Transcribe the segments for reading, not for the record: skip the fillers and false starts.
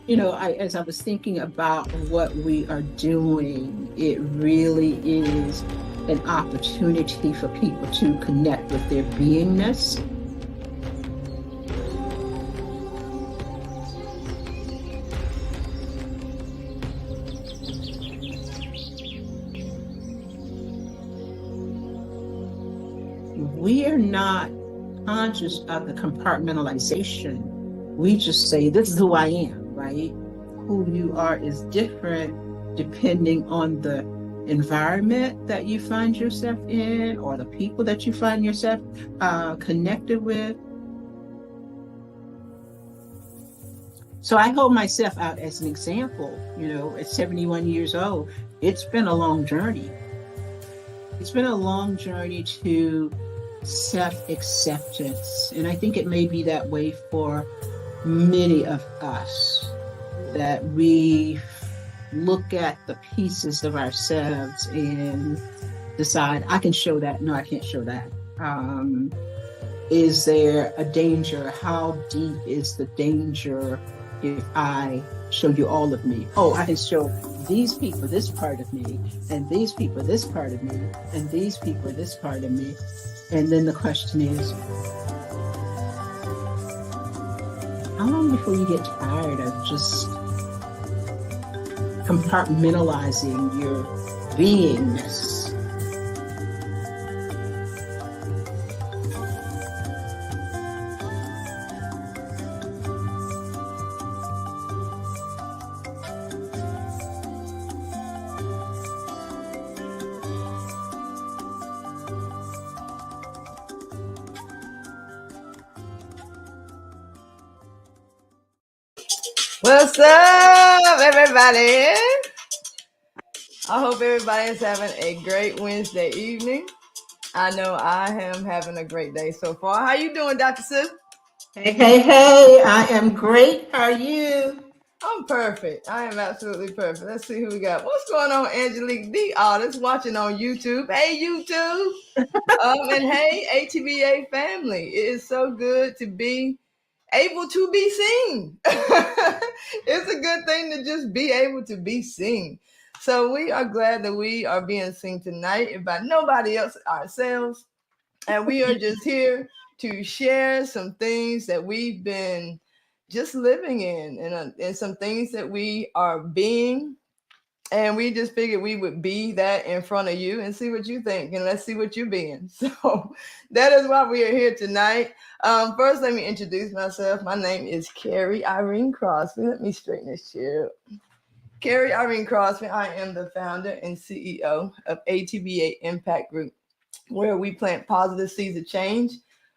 as I was thinking about what we are doing, it really is an opportunity for people to connect with their beingness. We are not conscious of the compartmentalization. We just say, this is who I am, right? Who you are is different depending on the environment that you find yourself in or the people that you find yourself connected with. So I hold myself out as an example. At 71 years old, it's been a long journey. It's been a long journey to self-acceptance. And I think it may be that way for many of us, that we look at the pieces of ourselves and decide, I can show that. No, I can't show that. Is there a danger? How deep is the danger if I show you all of me? Oh, I can show these people this part of me, and these people this part of me, and these people this part of me. And then the question is, how long before you get tired of just compartmentalizing your beingness? What's up, everybody? I hope everybody is having a great Wednesday evening. I know I am having a great day so far. How you doing, Dr. Sue? Hey, I am great. How are you? I'm perfect. I am absolutely perfect. Let's see who we got. What's going on, Angelique, the artist, watching on YouTube? Hey, YouTube. And hey, ATBA family. It is so good to be able to be seen. It's a good thing to just be able to be seen. So we are glad that we are being seen tonight by nobody else, ourselves. And we are just here to share some things that we've been just living in, and some things that we are being. And we just figured we would be that in front of you and see what you think, and let's see what you're being. So that is why we are here tonight. First, let me introduce myself. My name is Carrie Irene Crosby. Let me straighten this chair up. Carrie Irene Crosby. I am the founder and CEO of ATBA Impact Group, where we plant positive seeds of change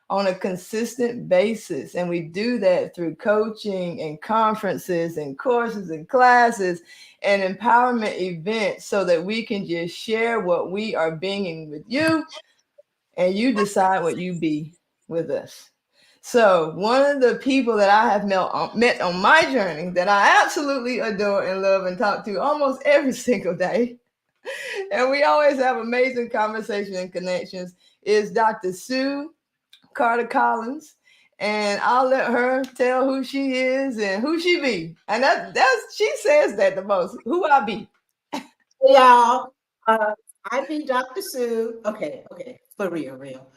on a consistent basis. And we do that through coaching and conferences and courses and classes and empowerment events, so that we can just share what we are being with you, and you decide what you be with us. So one of the people that I have met on my journey that I absolutely adore and love and talk to almost every single day, and we always have amazing conversation and connections, is Dr. Sue Carter Collins. And I'll let her tell who she is and who she be. And that's she says that the most. Who I be. Y'all, I be Dr. Sue. Okay, for real.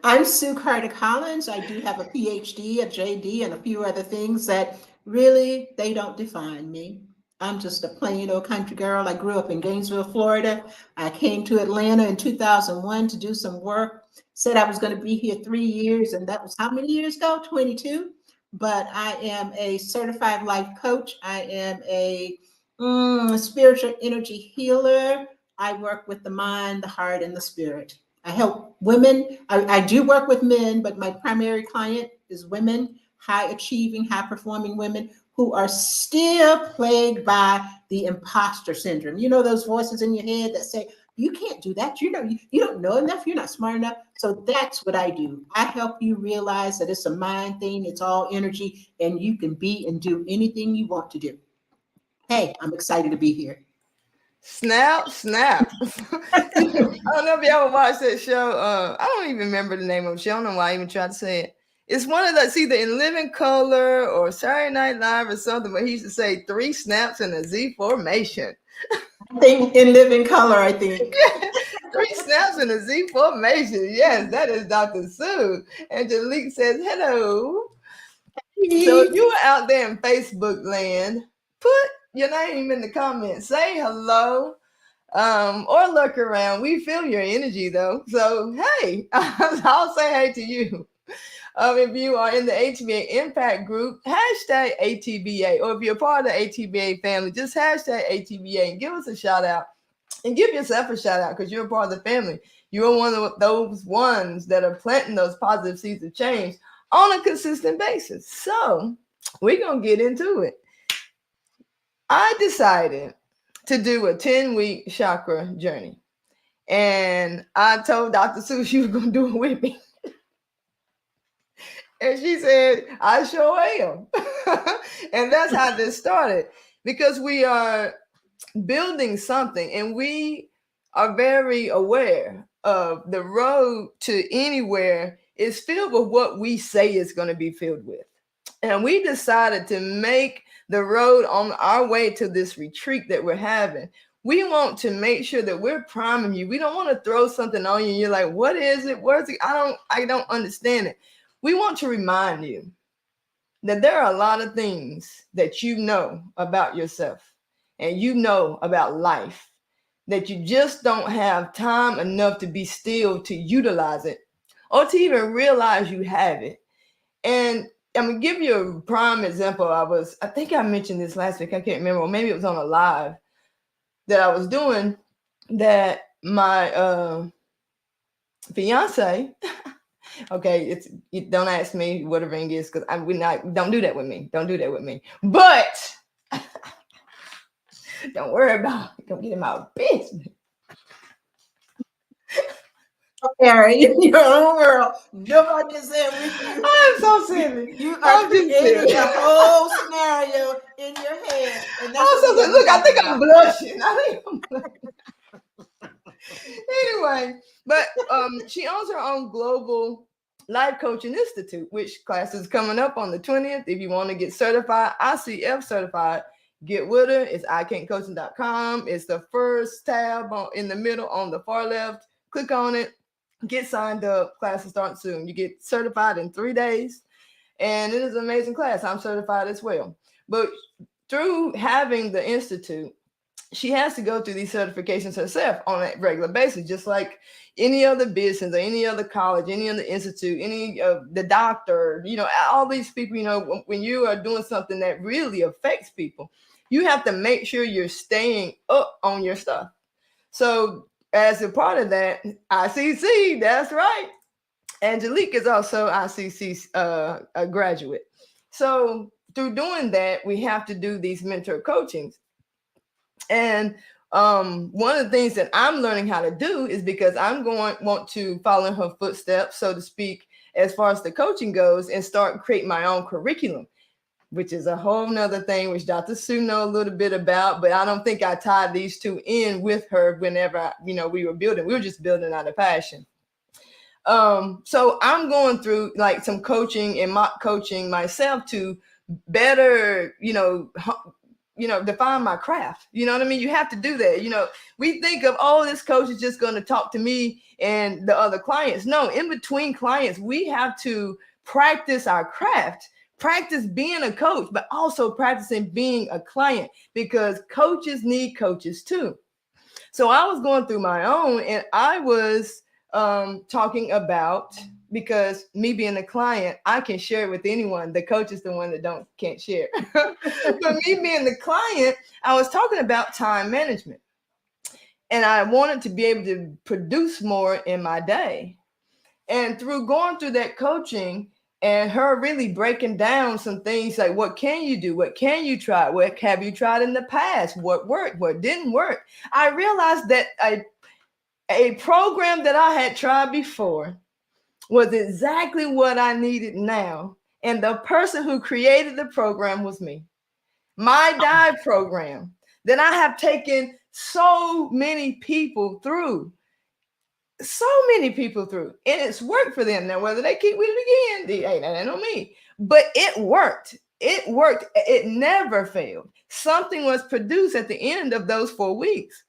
I'm Sue Carter Collins. I do have a PhD, a JD, and a few other things that really, they don't define me. I'm just a plain old country girl. I grew up in Gainesville, Florida. I came to Atlanta in 2001 to do some work. Said I was going to be here 3 years, and that was how many years ago? 22. But I am a certified life coach. I am a spiritual energy healer. I work with the mind, the heart, and the spirit. I help women. I do work with men, but my primary client is women, high achieving, high performing women who are still plagued by the imposter syndrome. You know, those voices in your head that say, you can't do that. You don't know enough. You're not smart enough. So that's what I do. I help you realize that it's a mind thing. It's all energy, and you can be and do anything you want to do. Hey, I'm excited to be here. Snap. I don't know if you ever watched that show. I don't even remember the name of the show. I don't know why I even tried to say it. It's one of the, it's either in Living Color or Saturday Night Live or something, but he used to say 3 snaps in a Z formation. I think in Living Color, I think. 3 snaps in a Z formation. Yes, that is Dr. Sue. Angelique says, hello. So if you are out there in Facebook land, put your name in the comments. Say hello. Or look around. We feel your energy though. So hey, I'll say hey to you. If you are in the ATBA Impact Group, hashtag ATBA, or if you're part of the ATBA family, just hashtag ATBA and give us a shout out and give yourself a shout out because you're a part of the family. You're one of those ones that are planting those positive seeds of change on a consistent basis. So we're going to get into it. I decided to do a 10-week chakra journey. And I told Dr. Sue she was going to do it with me. And she said, I sure am. And that's how this started, because we are building something and we are very aware of the road to anywhere is filled with what we say is going to be filled with. And we decided to make the road on our way to this retreat that we're having. We want to make sure that we're priming you. We don't want to throw something on you and you're like, what is it? Where's it? I don't understand it. We want to remind you that there are a lot of things that you know about yourself and you know about life that you just don't have time enough to be still to utilize it or to even realize you have it. And I'm gonna give you a prime example. I think I mentioned this last week. I can't remember, or maybe it was on a live that I was doing, that my fiance. Okay, don't ask me what a ring is because don't do that with me. Don't do that with me. But don't worry about it. Don't get in my business. Mary, in your own world, nobody is there with you. I'm so silly. You are creating a whole scenario in your head, and that's I'm so silly. Look, I think I'm blushing. Anyway, but she owns her own global life coaching institute, which class is coming up on the 20th. If you want to get certified, ICF certified, get with her. It's ican'tcoaching.com. It's the first tab in the middle on the far left. Click on it, get signed up. Classes start soon. You get certified in 3 days, and it is an amazing class. I'm certified as well. But through having the institute, she has to go through these certifications herself on a regular basis, just like any other business or any other college, any other institute, the doctor, all these people, when you are doing something that really affects people, you have to make sure you're staying up on your stuff. So as a part of that, ICC, that's right. Angelique is also ICC a graduate. So through doing that, we have to do these mentor coachings. And one of the things that I'm learning how to do is because want to follow in her footsteps, so to speak, as far as the coaching goes, and start creating my own curriculum, which is a whole nother thing, which Dr. Sue knows a little bit about, but I don't think I tied these two in with her whenever, we were building. We were just building out of passion. So I'm going through like some coaching and mock coaching myself to better, define my craft. You know what I mean? You have to do that. We think of, this coach is just going to talk to me and the other clients. No, in between clients, we have to practice our craft, practice being a coach, but also practicing being a client, because coaches need coaches too. So I was going through my own, and I was talking about, because me being a client, I can share it with anyone. The coach is the one that can't share. But me being the client, I was talking about time management, and I wanted to be able to produce more in my day. And through going through that coaching and her really breaking down some things like, what can you do? What can you try? What have you tried in the past? What worked? What didn't work? I realized that a program that I had tried before was exactly what I needed now. And the person who created the program was me. My dive program that I have taken so many people through. so many people through, and it's worked for them. Now, whether they keep with it again, hey, that ain't on me. But it worked. It worked. It never failed. Something was produced at the end of those 4 weeks.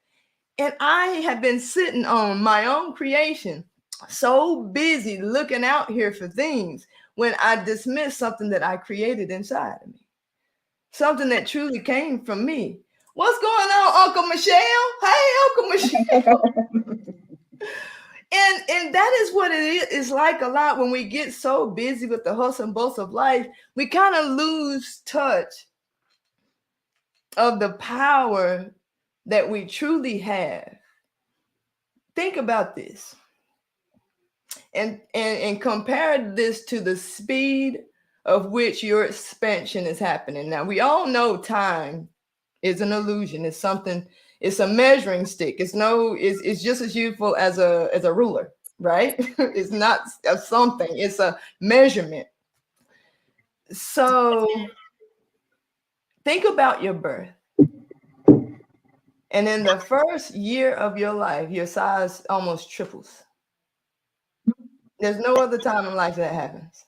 And I had been sitting on my own creation, so busy looking out here for things, when I dismissed something that I created inside of me, something that truly came from me. What's going on, Uncle Michelle? Hey, Uncle Michelle. And that is what it is like a lot when we get so busy with the hustle and bustle of life. We kind of lose touch of the power that we truly have. Think about this and compare this to the speed of which your expansion is happening. Now, we all know time is an illusion. It's something, it's a measuring stick. It's just as useful as a ruler, right? It's not a something, it's a measurement. So think about your birth. And in the first year of your life, your size almost triples. There's no other time in life that happens.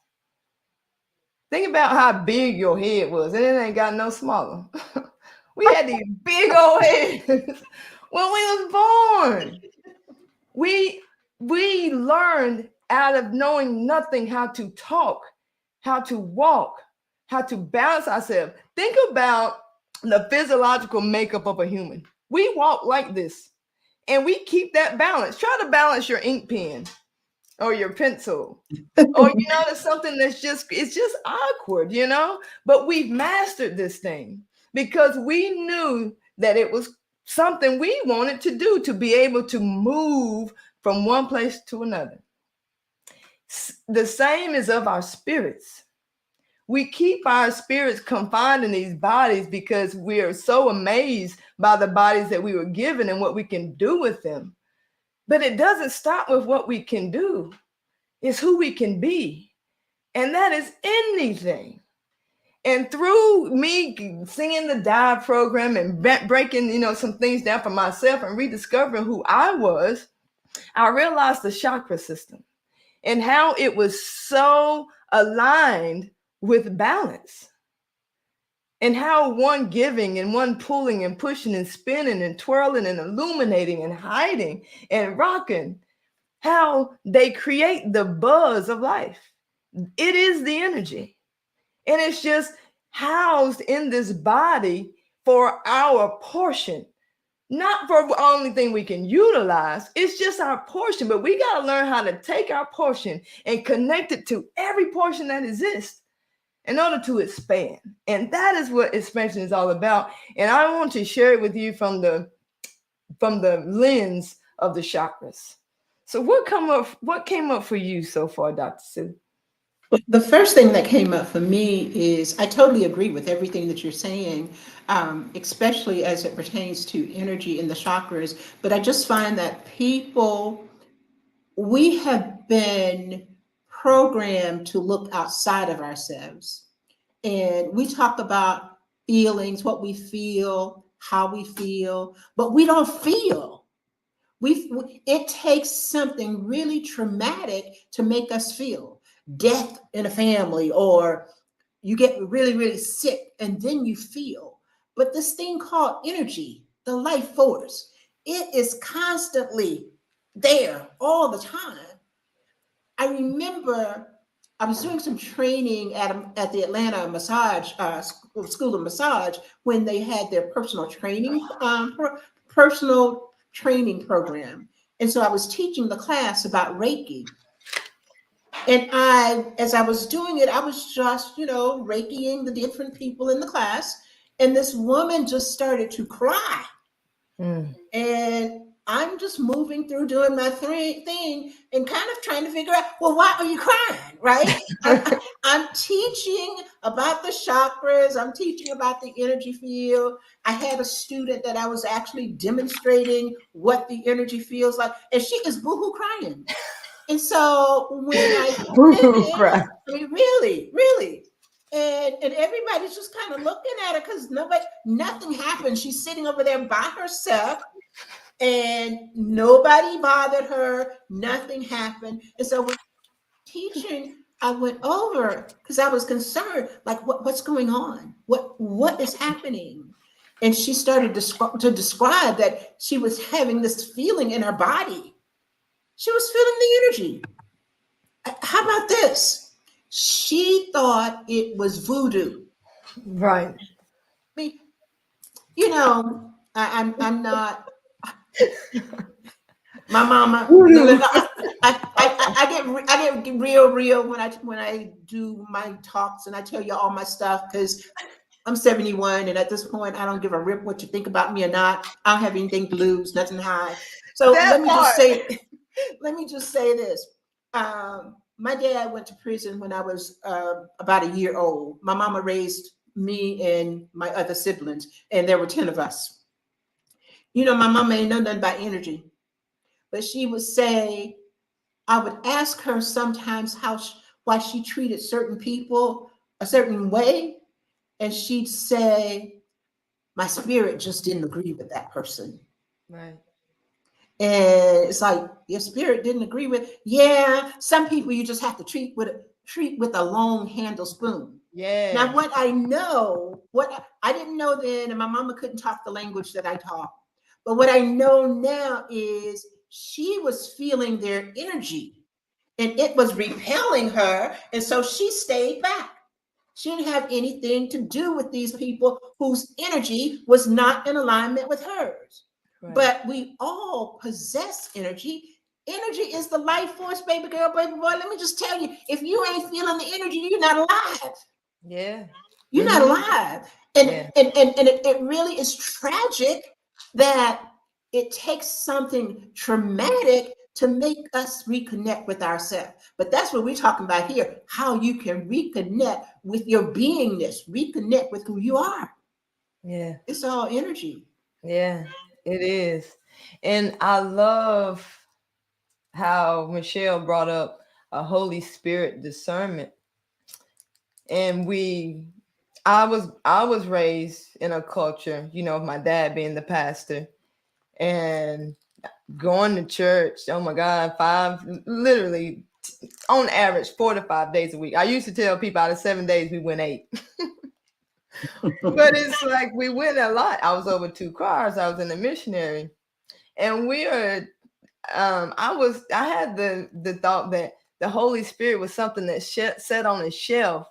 Think about how big your head was, and it ain't got no smaller. We had these big old heads when we was born. We learned out of knowing nothing how to talk, how to walk, how to balance ourselves. Think about the physiological makeup of a human. We walk like this, and we keep that balance. Try to balance your ink pen or your pencil, or there's something that's it's just awkward, but we've mastered this thing because we knew that it was something we wanted to do, to be able to move from one place to another. The same is of our spirits. We keep our spirits confined in these bodies because we are so amazed by the bodies that we were given and what we can do with them. But it doesn't stop with what we can do. It's who we can be. And that is anything. And through me seeing the dive program and breaking, some things down for myself and rediscovering who I was, I realized the chakra system and how it was so aligned with balance. And how one giving and one pulling and pushing and spinning and twirling and illuminating and hiding and rocking, how they create the buzz of life. It is the energy. And it's just housed in this body for our portion, not for the only thing we can utilize. It's just our portion, but we got to learn how to take our portion and connect it to every portion that exists in order to expand. And that is what expansion is all about. And I want to share it with you from the lens of the chakras. So what came up for you so far, Dr. Sue? The first thing that came up for me is I totally agree with everything that you're saying, especially as it pertains to energy in the chakras. But I just find that we have been programmed to look outside of ourselves. And we talk about feelings, what we feel, how we feel, but we don't feel. It takes something really traumatic to make us feel. Death in a family, or you get really, really sick, and then you feel. But this thing called energy, the life force, it is constantly there all the time. I remember I was doing some training at the Atlanta massage school of massage when they had their personal training program, and so I was teaching the class about Reiki. And as I was doing it, I was just Reikiing the different people in the class, and this woman just started to cry, and I'm just moving through doing my thing and kind of trying to figure out, well, why are you crying, right? I'm teaching about the chakras. I'm teaching about the energy field. I had a student that I was actually demonstrating what the energy feels like, and she is boohoo crying. And so when I finished, I mean, really, really. And everybody's just kind of looking at her because nothing happened. She's sitting over there by herself. And nobody bothered her. Nothing happened. And so when teaching, I went over because I was concerned, like what's going on? What is happening? And she started to describe that she was having this feeling in her body. She was feeling the energy. How about this? She thought it was voodoo. Right. I mean, I'm not my mama. Voodoo. I get real when I do my talks and I tell you all my stuff because I'm 71 and at this point I don't give a rip what you think about me or not. I don't have anything to lose, nothing to hide. So That part. let me just say this. My dad went to prison when I was about a year old. My mama raised me and my other siblings, and there were 10 of us. My mama ain't know nothing about energy, but she would say, I would ask her sometimes why she treated certain people a certain way, and she'd say, my spirit just didn't agree with that person. Right. And it's like your spirit didn't agree with. Yeah, some people you just have to treat with a long handle spoon. Yeah. Now, what I didn't know then, and my mama couldn't talk the language that I talk, but what I know now is she was feeling their energy and it was repelling her. And so she stayed back. She didn't have anything to do with these people whose energy was not in alignment with hers. Right. But we all possess energy. Energy is the life force, baby girl, baby boy. Let me just tell you, if you ain't feeling the energy, you're not alive. Yeah. You're not alive. And Yeah. and it really is tragic that it takes something traumatic to make us reconnect with ourselves. But that's what we're talking about here, how you can reconnect with your beingness, reconnect with who you are. Yeah. It's all energy. Yeah, it is. And I love how Michelle brought up a Holy Spirit discernment. And I was raised in a culture, my dad being the pastor and going to church. Oh my God, literally on average 4 to 5 days a week. I used to tell people out of 7 days we went 8. But it's like we went a lot. I was over 2 cars. I was in a missionary, and I had the thought that the Holy Spirit was something that sat on a shelf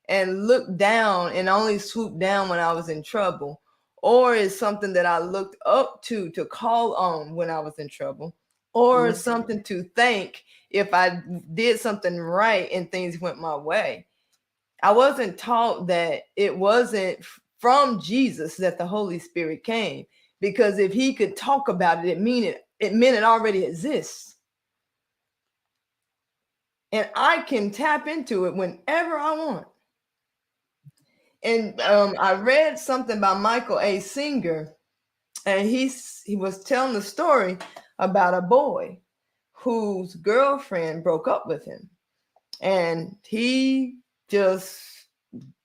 and looked down and only swooped down when I was in trouble, or is something that I looked up to call on when I was in trouble, or something to thank if I did something right and things went my way. I wasn't taught that it wasn't from Jesus that the Holy Spirit came, because if he could talk about it, it meant it already exists. And I can tap into it whenever I want. And I read something by Michael A. Singer, and he was telling the story about a boy whose girlfriend broke up with him. And he just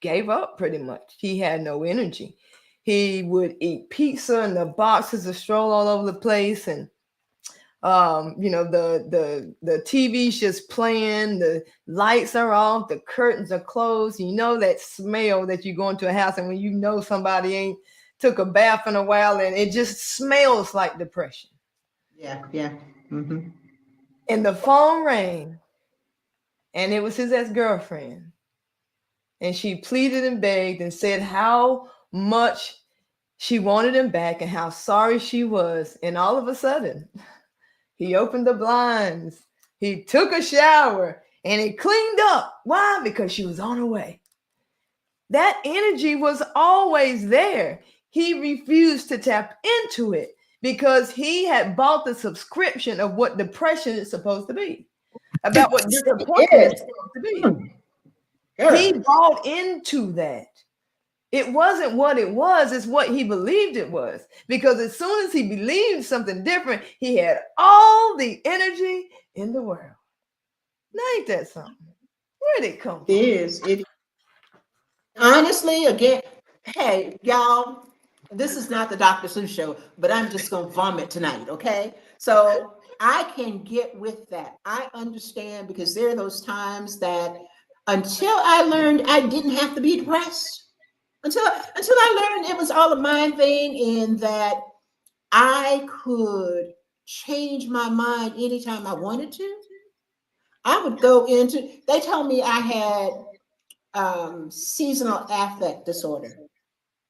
gave up pretty much. He had no energy. He would eat pizza and the boxes of stroll all over the place, and the TV's just playing, the lights are off, the curtains are closed. That smell that you go into a house and when somebody ain't took a bath in a while, and it just smells like depression. Yeah. Mm-hmm. And the phone rang, and it was his ex-girlfriend. And she pleaded and begged and said how much she wanted him back and how sorry she was. And all of a sudden, he opened the blinds, he took a shower, and he cleaned up. Why? Because she was on her way. That energy was always there. He refused to tap into it because he had bought the subscription of what depression is supposed to be, about what disappointment is supposed to be. He bought into that. It wasn't what it was, it's what he believed it was. Because as soon as he believed something different, he had all the energy in the world. Now, ain't that something? Where'd it come from? It is. Honestly, again, hey, y'all, this is not the Dr. Seuss show, but I'm just going to vomit tonight, okay? So I can get with that. I understand because there are those times that until I learned I didn't have to be depressed, until I learned it was all a mind thing and that I could change my mind anytime I wanted to, I would go into, they told me I had seasonal affect disorder.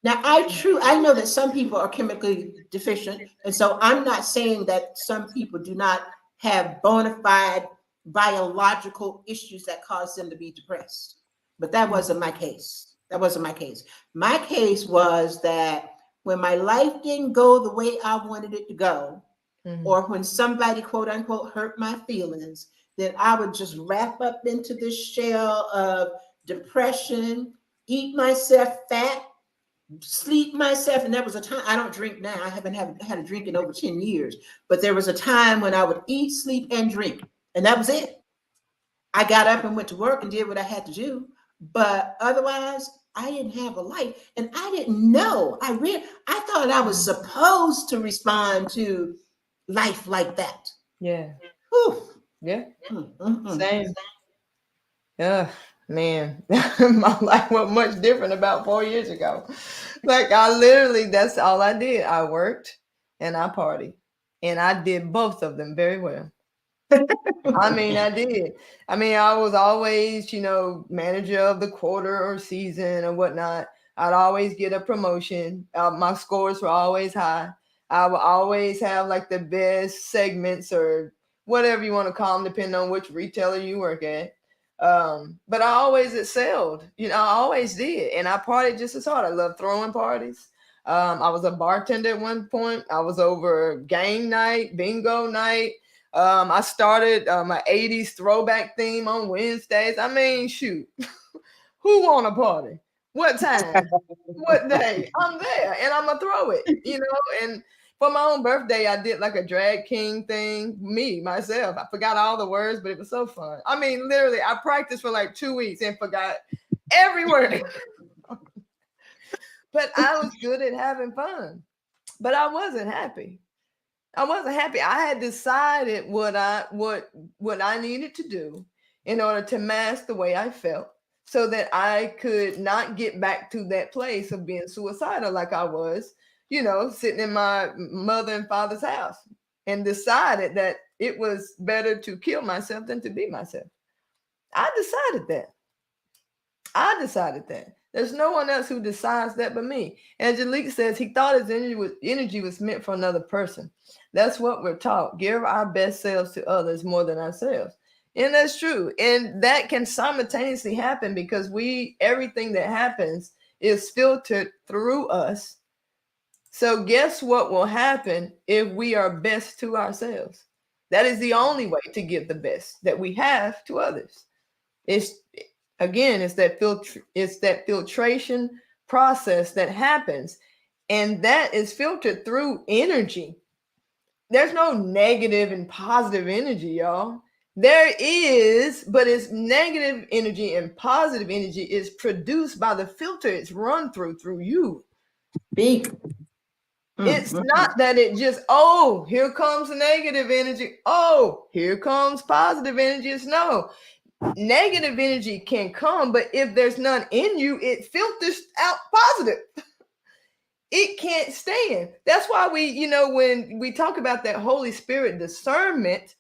Now, I know that some people are chemically deficient, and so I'm not saying that some people do not have bona fide biological issues that cause them to be depressed. But that wasn't my case. That wasn't my case. My case was that when my life didn't go the way I wanted it to go, or when somebody quote unquote hurt my feelings, then I would just wrap up into this shell of depression, eat myself fat, sleep myself. And there was a time, I don't drink now, I haven't had a drink in over 10 years, but there was a time when I would eat, sleep, and drink, and that was it. I got up and went to work and did what I had to do, but otherwise I didn't have a life, and I didn't know. I thought I was supposed to respond to life like that. Yeah. Whew. Yeah. Mm-hmm. Same. Man, my life went much different about 4 years ago. Like I literally, that's all I did. I worked and I partied, and I did both of them very well. I mean, I did. I mean, I was always, manager of the quarter or season or whatnot. I'd always get a promotion. My scores were always high. I would always have like the best segments or whatever you want to call them, depending on which retailer you work at. But I always excelled. I always did. And I partied just as hard. I love throwing parties. I was a bartender at one point. I was over game night, bingo night. I started my 80s throwback theme on Wednesdays. I mean, shoot, who want a party? What time? What day? I'm there and I'm going to throw it, and for my own birthday, I did like a drag king thing, myself. I forgot all the words, but it was so fun. I mean, literally, I practiced for like 2 weeks and forgot every word. But I was good at having fun, but I wasn't happy. I had decided what I needed to do in order to mask the way I felt so that I could not get back to that place of being suicidal like I was, sitting in my mother and father's house, and decided that it was better to kill myself than to be myself. I decided that. There's no one else who decides that but me. Angelique says he thought his energy was meant for another person. That's what we're taught. Give our best selves to others more than ourselves. And that's true. And that can simultaneously happen because everything that happens is filtered through us. So guess what will happen if we are best to ourselves? That is the only way to give the best that we have to others. It's that filtration process that happens, and that is filtered through energy. There's no negative and positive energy, y'all. There is, but it's negative energy and positive energy is produced by the filter it's run through you. Big. It's not that it just, here comes negative energy. Here comes positive energy. It's no. Negative energy can come, but if there's none in you, it filters out positive. It can't stand. That's why when we talk about that Holy Spirit discernment,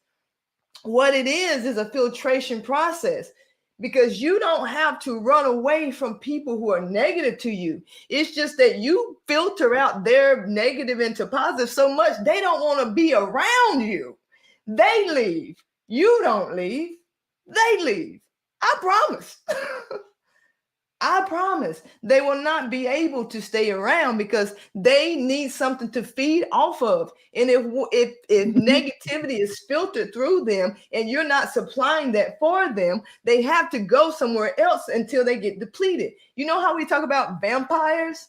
what it is a filtration process, because you don't have to run away from people who are negative to you. It's just that you filter out their negative into positive so much they don't want to be around you. They leave. You don't leave. They leave. I promise. I promise they will not be able to stay around because they need something to feed off of. And if negativity is filtered through them and you're not supplying that for them, they have to go somewhere else until they get depleted. You know how we talk about vampires?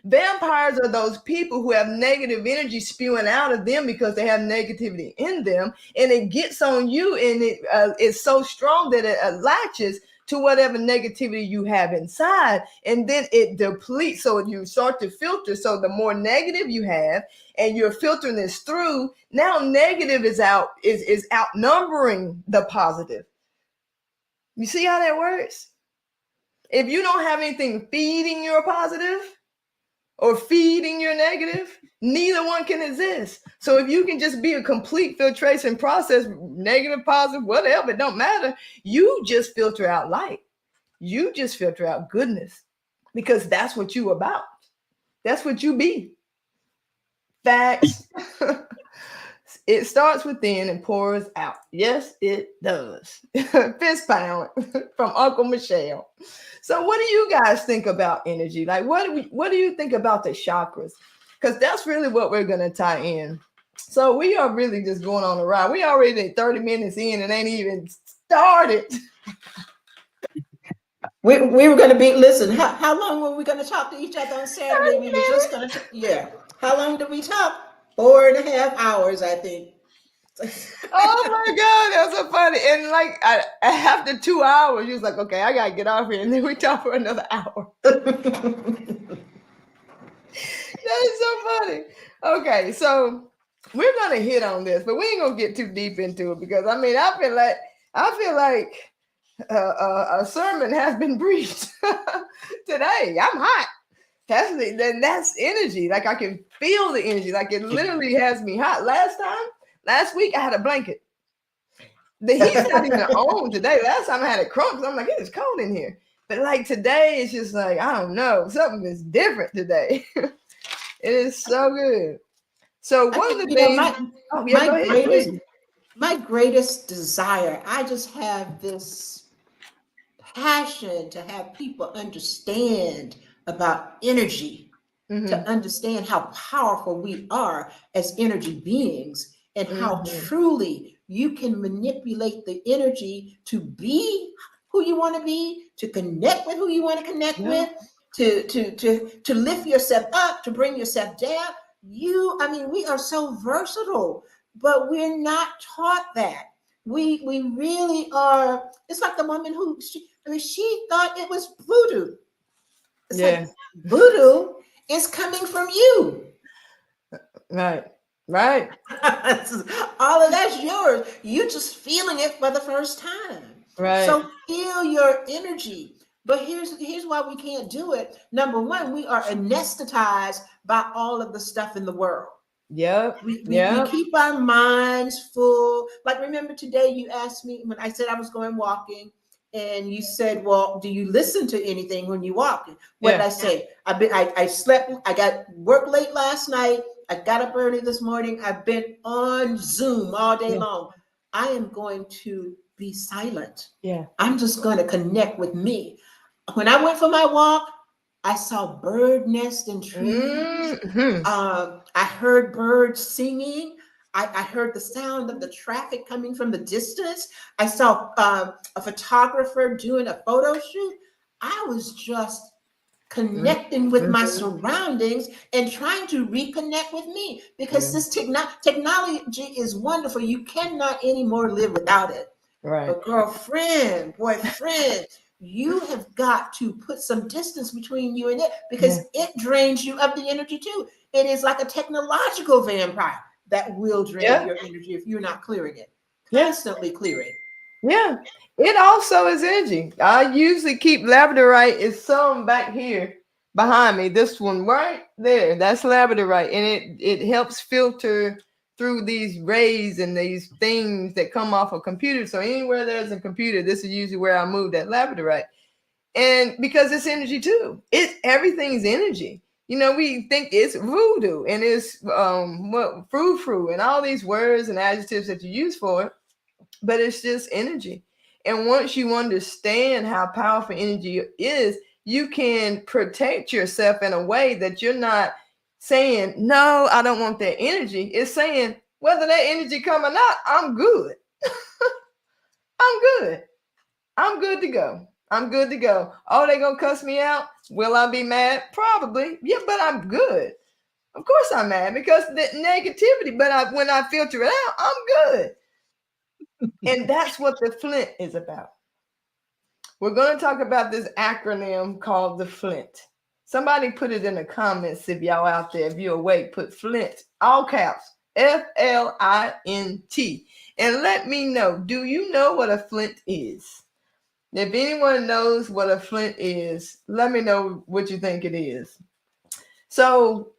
Vampires are those people who have negative energy spewing out of them because they have negativity in them, and it gets on you, and it is so strong that it latches. to whatever negativity you have inside, and then it depletes. So you start to filter. So the more negative you have, and you're filtering this through, now negative is outnumbering the positive. You see how that works? If you don't have anything feeding your positive or feeding your negative, neither one can exist. So if you can just be a complete filtration process, negative, positive, whatever, it don't matter. You just filter out light. You just filter out goodness, because that's what you about. That's what you be. Facts. It starts within and pours out. Yes, it does. Fist pound from Uncle Michelle. So what do you guys think about energy? Like, what do you think about the chakras? Because that's really what we're going to tie in. So we are really just going on a ride. We already 30 minutes in and ain't even started. We were going to be, listen, how long were we going to talk to each other on Saturday? We were just going to, yeah. How long did we talk? 4.5 hours, I think. Oh my God, that was so funny. And like after 2 hours, you was like, okay, I gotta get off here. And then we talked for another hour. That is so funny. Okay, so we're gonna hit on this, but we ain't gonna get too deep into it, because I mean, I feel like a sermon has been preached today. I'm hot. That's energy. Like I can feel the energy. Like it literally has me hot. Last week I had a blanket. The heat's not even on today. Last time I had it crunk. I'm like, it is cold in here. But like today, it's just like, I don't know, something is different today. It is so good. So one of the things, my greatest desire, I just have this passion to have people understand about energy, to understand how powerful we are as energy beings, and how truly you can manipulate the energy to be who you want to be, to connect with who you want to connect with, to lift yourself up, to bring yourself down. I mean, we are so versatile, but we're not taught that. We really are. It's like the woman who she thought it was voodoo. It's like voodoo is coming from you. Right. All of that's yours. You just feeling it for the first time. Right. So feel your energy. But here's why we can't do it. Number one, we are anesthetized by all of the stuff in the world. We keep our minds full. Like, remember today you asked me when I said I was going walking, and you said, well, do you listen to anything when you walk? What did I say? I slept, I got work late last night. I got up early this morning. I've been on Zoom all day long. I am going to be silent. I'm just going to connect with me. When I went for my walk, I saw bird nests and trees. I heard birds singing. I heard the sound of the traffic coming from the distance. I saw a photographer doing a photo shoot. I was just connecting with my surroundings and trying to reconnect with me, because this technology is wonderful. You cannot anymore live without it. Right. But girlfriend, boyfriend, you have got to put some distance between you and it, because it drains you of the energy too. It is like a technological vampire that will drain your energy if you're not clearing it. Constantly clearing. Yeah. It also is energy. I usually keep labradorite. It's some back here behind me. This one right there. That's labradorite. And it helps filter through these rays and these things that come off a computer. So anywhere there's a computer, this is usually where I move that labradorite. And because it's energy too. Everything's energy. You know, we think it's voodoo and it's frou-frou and all these words and adjectives that you use for it, but it's just energy. And once you understand how powerful energy is, you can protect yourself in a way that you're not saying, no, I don't want that energy. It's saying, whether that energy come or not, I'm good. I'm good. I'm good to go. I'm good to go. Oh, they gonna cuss me out? Will I be mad? Probably. Yeah, but I'm good. Of course I'm mad because the negativity, but when I filter it out, I'm good. And that's what the FLINT is about. We're going to talk about this acronym called the FLINT. Somebody put it in the comments if y'all out there, if you're awake, put FLINT, all caps, FLINT. And let me know, do you know what a FLINT is? If anyone knows what a FLINT is, let me know what you think it is. So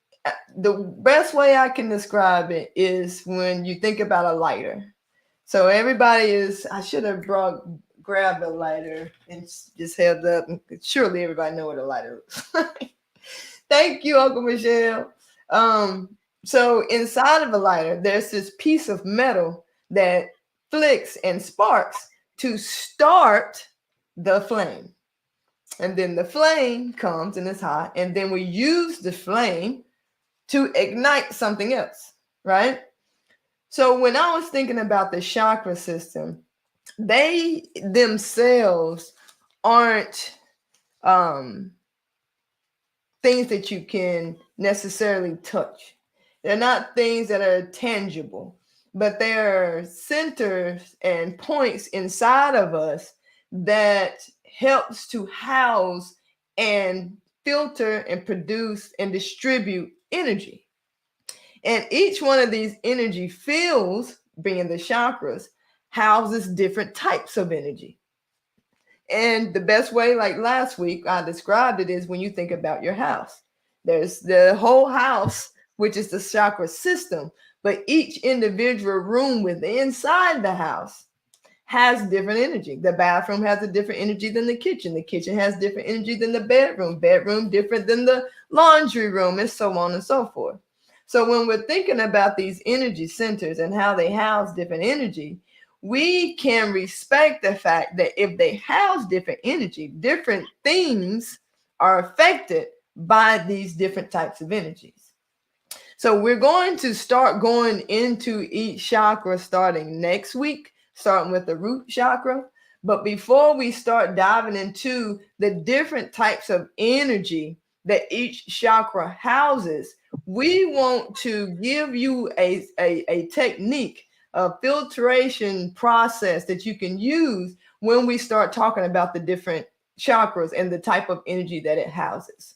the best way I can describe it is when you think about a lighter. So everybody is, I should have grabbed a lighter and just held up. Surely everybody know what a lighter looks like. Thank you, Uncle Michelle. So inside of a lighter, there's this piece of metal that flicks and sparks to start the flame. And then the flame comes and it's hot. And then we use the flame to ignite something else, right? So when I was thinking about the chakra system, they themselves aren't things that you can necessarily touch. They're not things that are tangible, but they're centers and points inside of us that helps to house and filter and produce and distribute energy. And each one of these energy fields, being the chakras, houses different types of energy. And the best way, like last week, I described it is when you think about your house. There's the whole house, which is the chakra system, but each individual room within inside the house has different energy. The bathroom has a different energy than the kitchen. The kitchen has different energy than the bedroom. Bedroom different than the laundry room, and so on and so forth. So when we're thinking about these energy centers and how they house different energy, we can respect the fact that if they house different energy, different things are affected by these different types of energies. So we're going to start going into each chakra starting next week, starting with the root chakra. But before we start diving into the different types of energy that each chakra houses, we want to give you a technique, a filtration process that you can use when we start talking about the different chakras and the type of energy that it houses.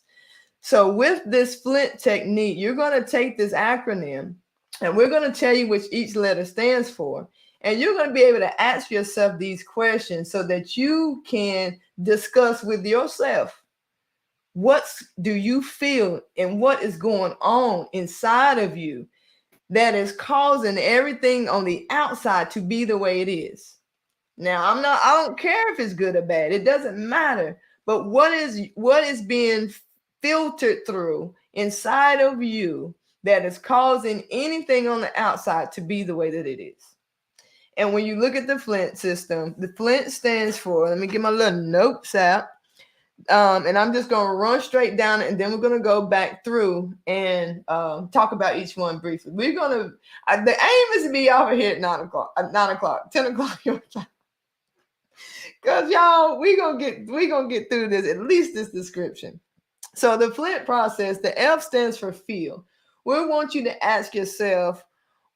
So with this FLINT technique, you're going to take this acronym and we're going to tell you which each letter stands for. And you're going to be able to ask yourself these questions so that you can discuss with yourself, what do you feel and what is going on inside of you that is causing everything on the outside to be the way it is. Now, I don't care if it's good or bad. It doesn't matter. But what is being filtered through inside of you that is causing anything on the outside to be the way that it is. And when you look at the FLINT system, the FLINT stands for, let me get my little notes out. And I'm just going to run straight down and then we're going to go back through and talk about each one briefly. We're going to, the aim is to be over here at 9 o'clock, 10 o'clock your time. Because y'all, we're going to get through this, at least this description. So the FLINT process, the F stands for feel. We want you to ask yourself,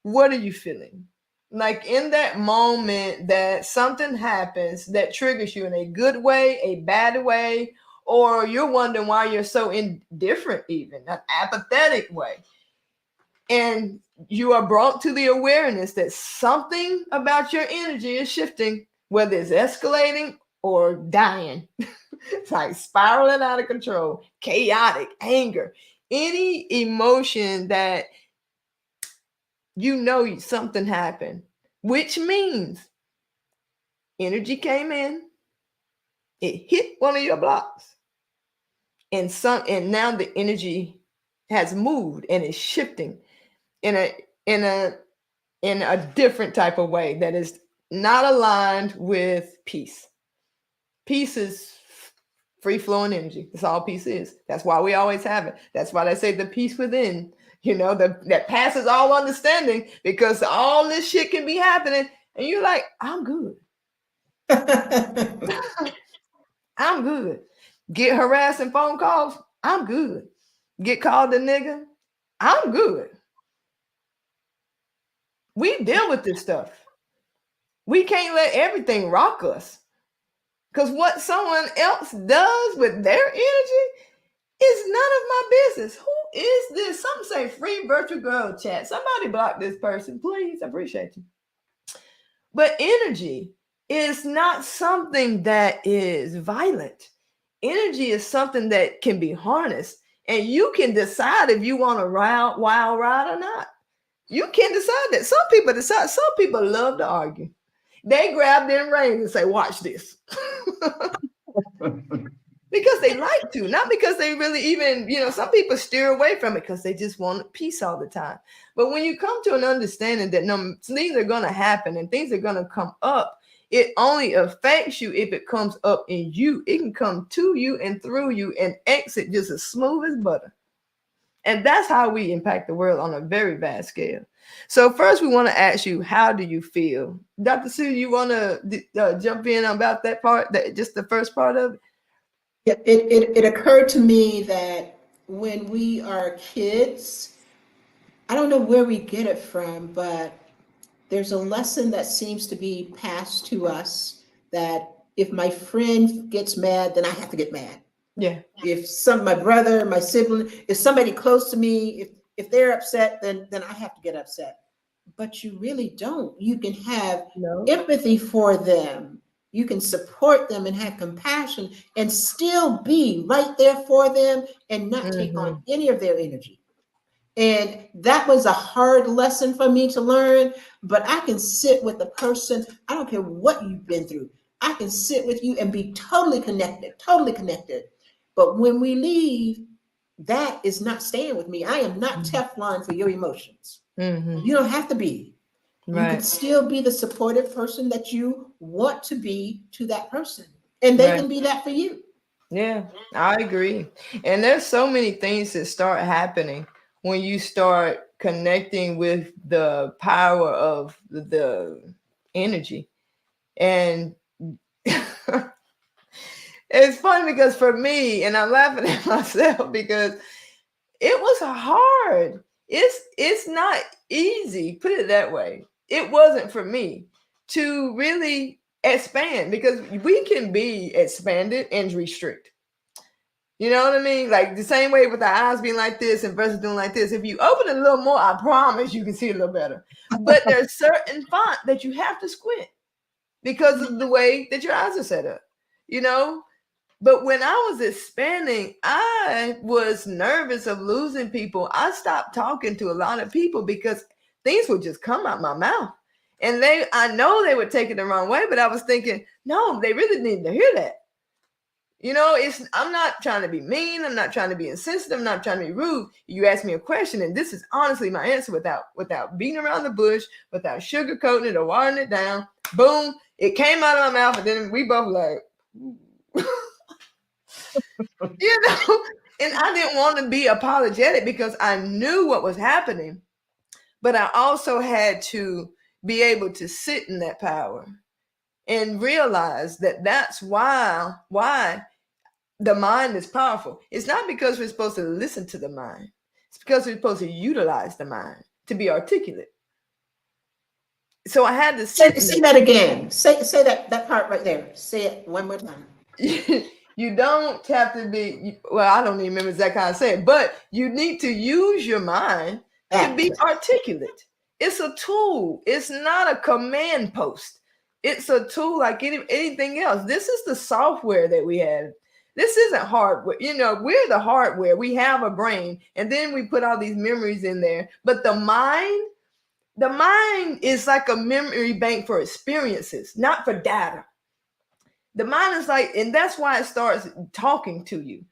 what are you feeling? Like in that moment that something happens that triggers you in a good way, a bad way, or you're wondering why you're so indifferent, even an apathetic way. And you are brought to the awareness that something about your energy is shifting, whether it's escalating or dying. It's like spiraling out of control, chaotic, anger, any emotion that you know something happened, which means energy came in, it hit one of your blocks, and now the energy has moved and is shifting in a different type of way that is not aligned with peace. Peace is free flowing energy. That's all peace is. That's why we always have it. That's why they say the peace within, that passes all understanding, because all this shit can be happening and you're like, I'm good. I'm good. Get harassing phone calls, I'm good. Get called a nigga, I'm good. We deal with this stuff. We can't let everything rock us. Because what someone else does with their energy is none of my business. Who is this? Some say free virtual girl chat. Somebody block this person, please. I appreciate you. But energy is not something that is violent. Energy is something that can be harnessed, and you can decide if you want to wild ride or not. You can decide that. Some people decide. Some people love to argue. They grab their reins and say, watch this. Because they like to, not because they really even, some people steer away from it because they just want peace all the time. But when you come to an understanding that things are going to happen and things are going to come up, it only affects you if it comes up in you. It can come to you and through you and exit just as smooth as butter. And that's how we impact the world on a very vast scale. So first, we want to ask you, how do you feel? Dr. Sue, you want to jump in about that part, just the first part of it? Yeah, it occurred to me that when we are kids, I don't know where we get it from, but there's a lesson that seems to be passed to us that if my friend gets mad, then I have to get mad. Yeah. If my brother, my sibling, if somebody close to me, if they're upset, then I have to get upset. But you really don't. You can have empathy for them. You can support them and have compassion and still be right there for them and not take on any of their energy. And that was a hard lesson for me to learn, but I can sit with a person. I don't care what you've been through. I can sit with you and be totally connected. But when we leave, that is not staying with me. I am not Teflon for your emotions. You don't have to be. Right. You can still be the supportive person that you want to be to that person. And they can be that for you. Yeah, I agree. And there's so many things that start happening when you start connecting with the power of the energy. And it's funny because for me, and I'm laughing at myself because it was hard. It's not easy, put it that way. It wasn't for me to really expand because we can be expanded and restrict. You know what I mean? Like the same way with the eyes being like this and versus doing like this. If you open it a little more, I promise you can see a little better. But there's certain font that you have to squint because of the way that your eyes are set up, But when I was expanding, I was nervous of losing people. I stopped talking to a lot of people because things would just come out my mouth. And I know they would take it the wrong way, but I was thinking, no, they really need to hear that. I'm not trying to be mean. I'm not trying to be insensitive. I'm not trying to be rude. You ask me a question, and this is honestly my answer without beating around the bush, without sugarcoating it or watering it down. Boom, it came out of my mouth, and then we both like, and I didn't want to be apologetic because I knew what was happening, but I also had to be able to sit in that power and realize that that's why the mind is powerful. It's not because we're supposed to listen to the mind. It's because we're supposed to utilize the mind to be articulate. So I had to say that again. Say that part right there. Say it one more time. You don't have to be, well, I don't even remember exactly how I say it, but you need to use your mind to be articulate. It's a tool. It's not a command post. It's a tool like anything else. This is the software that we have. This isn't hardware. We're the hardware. We have a brain, and then we put all these memories in there. But the mind is like a memory bank for experiences, not for data. The mind is like, and that's why it starts talking to you.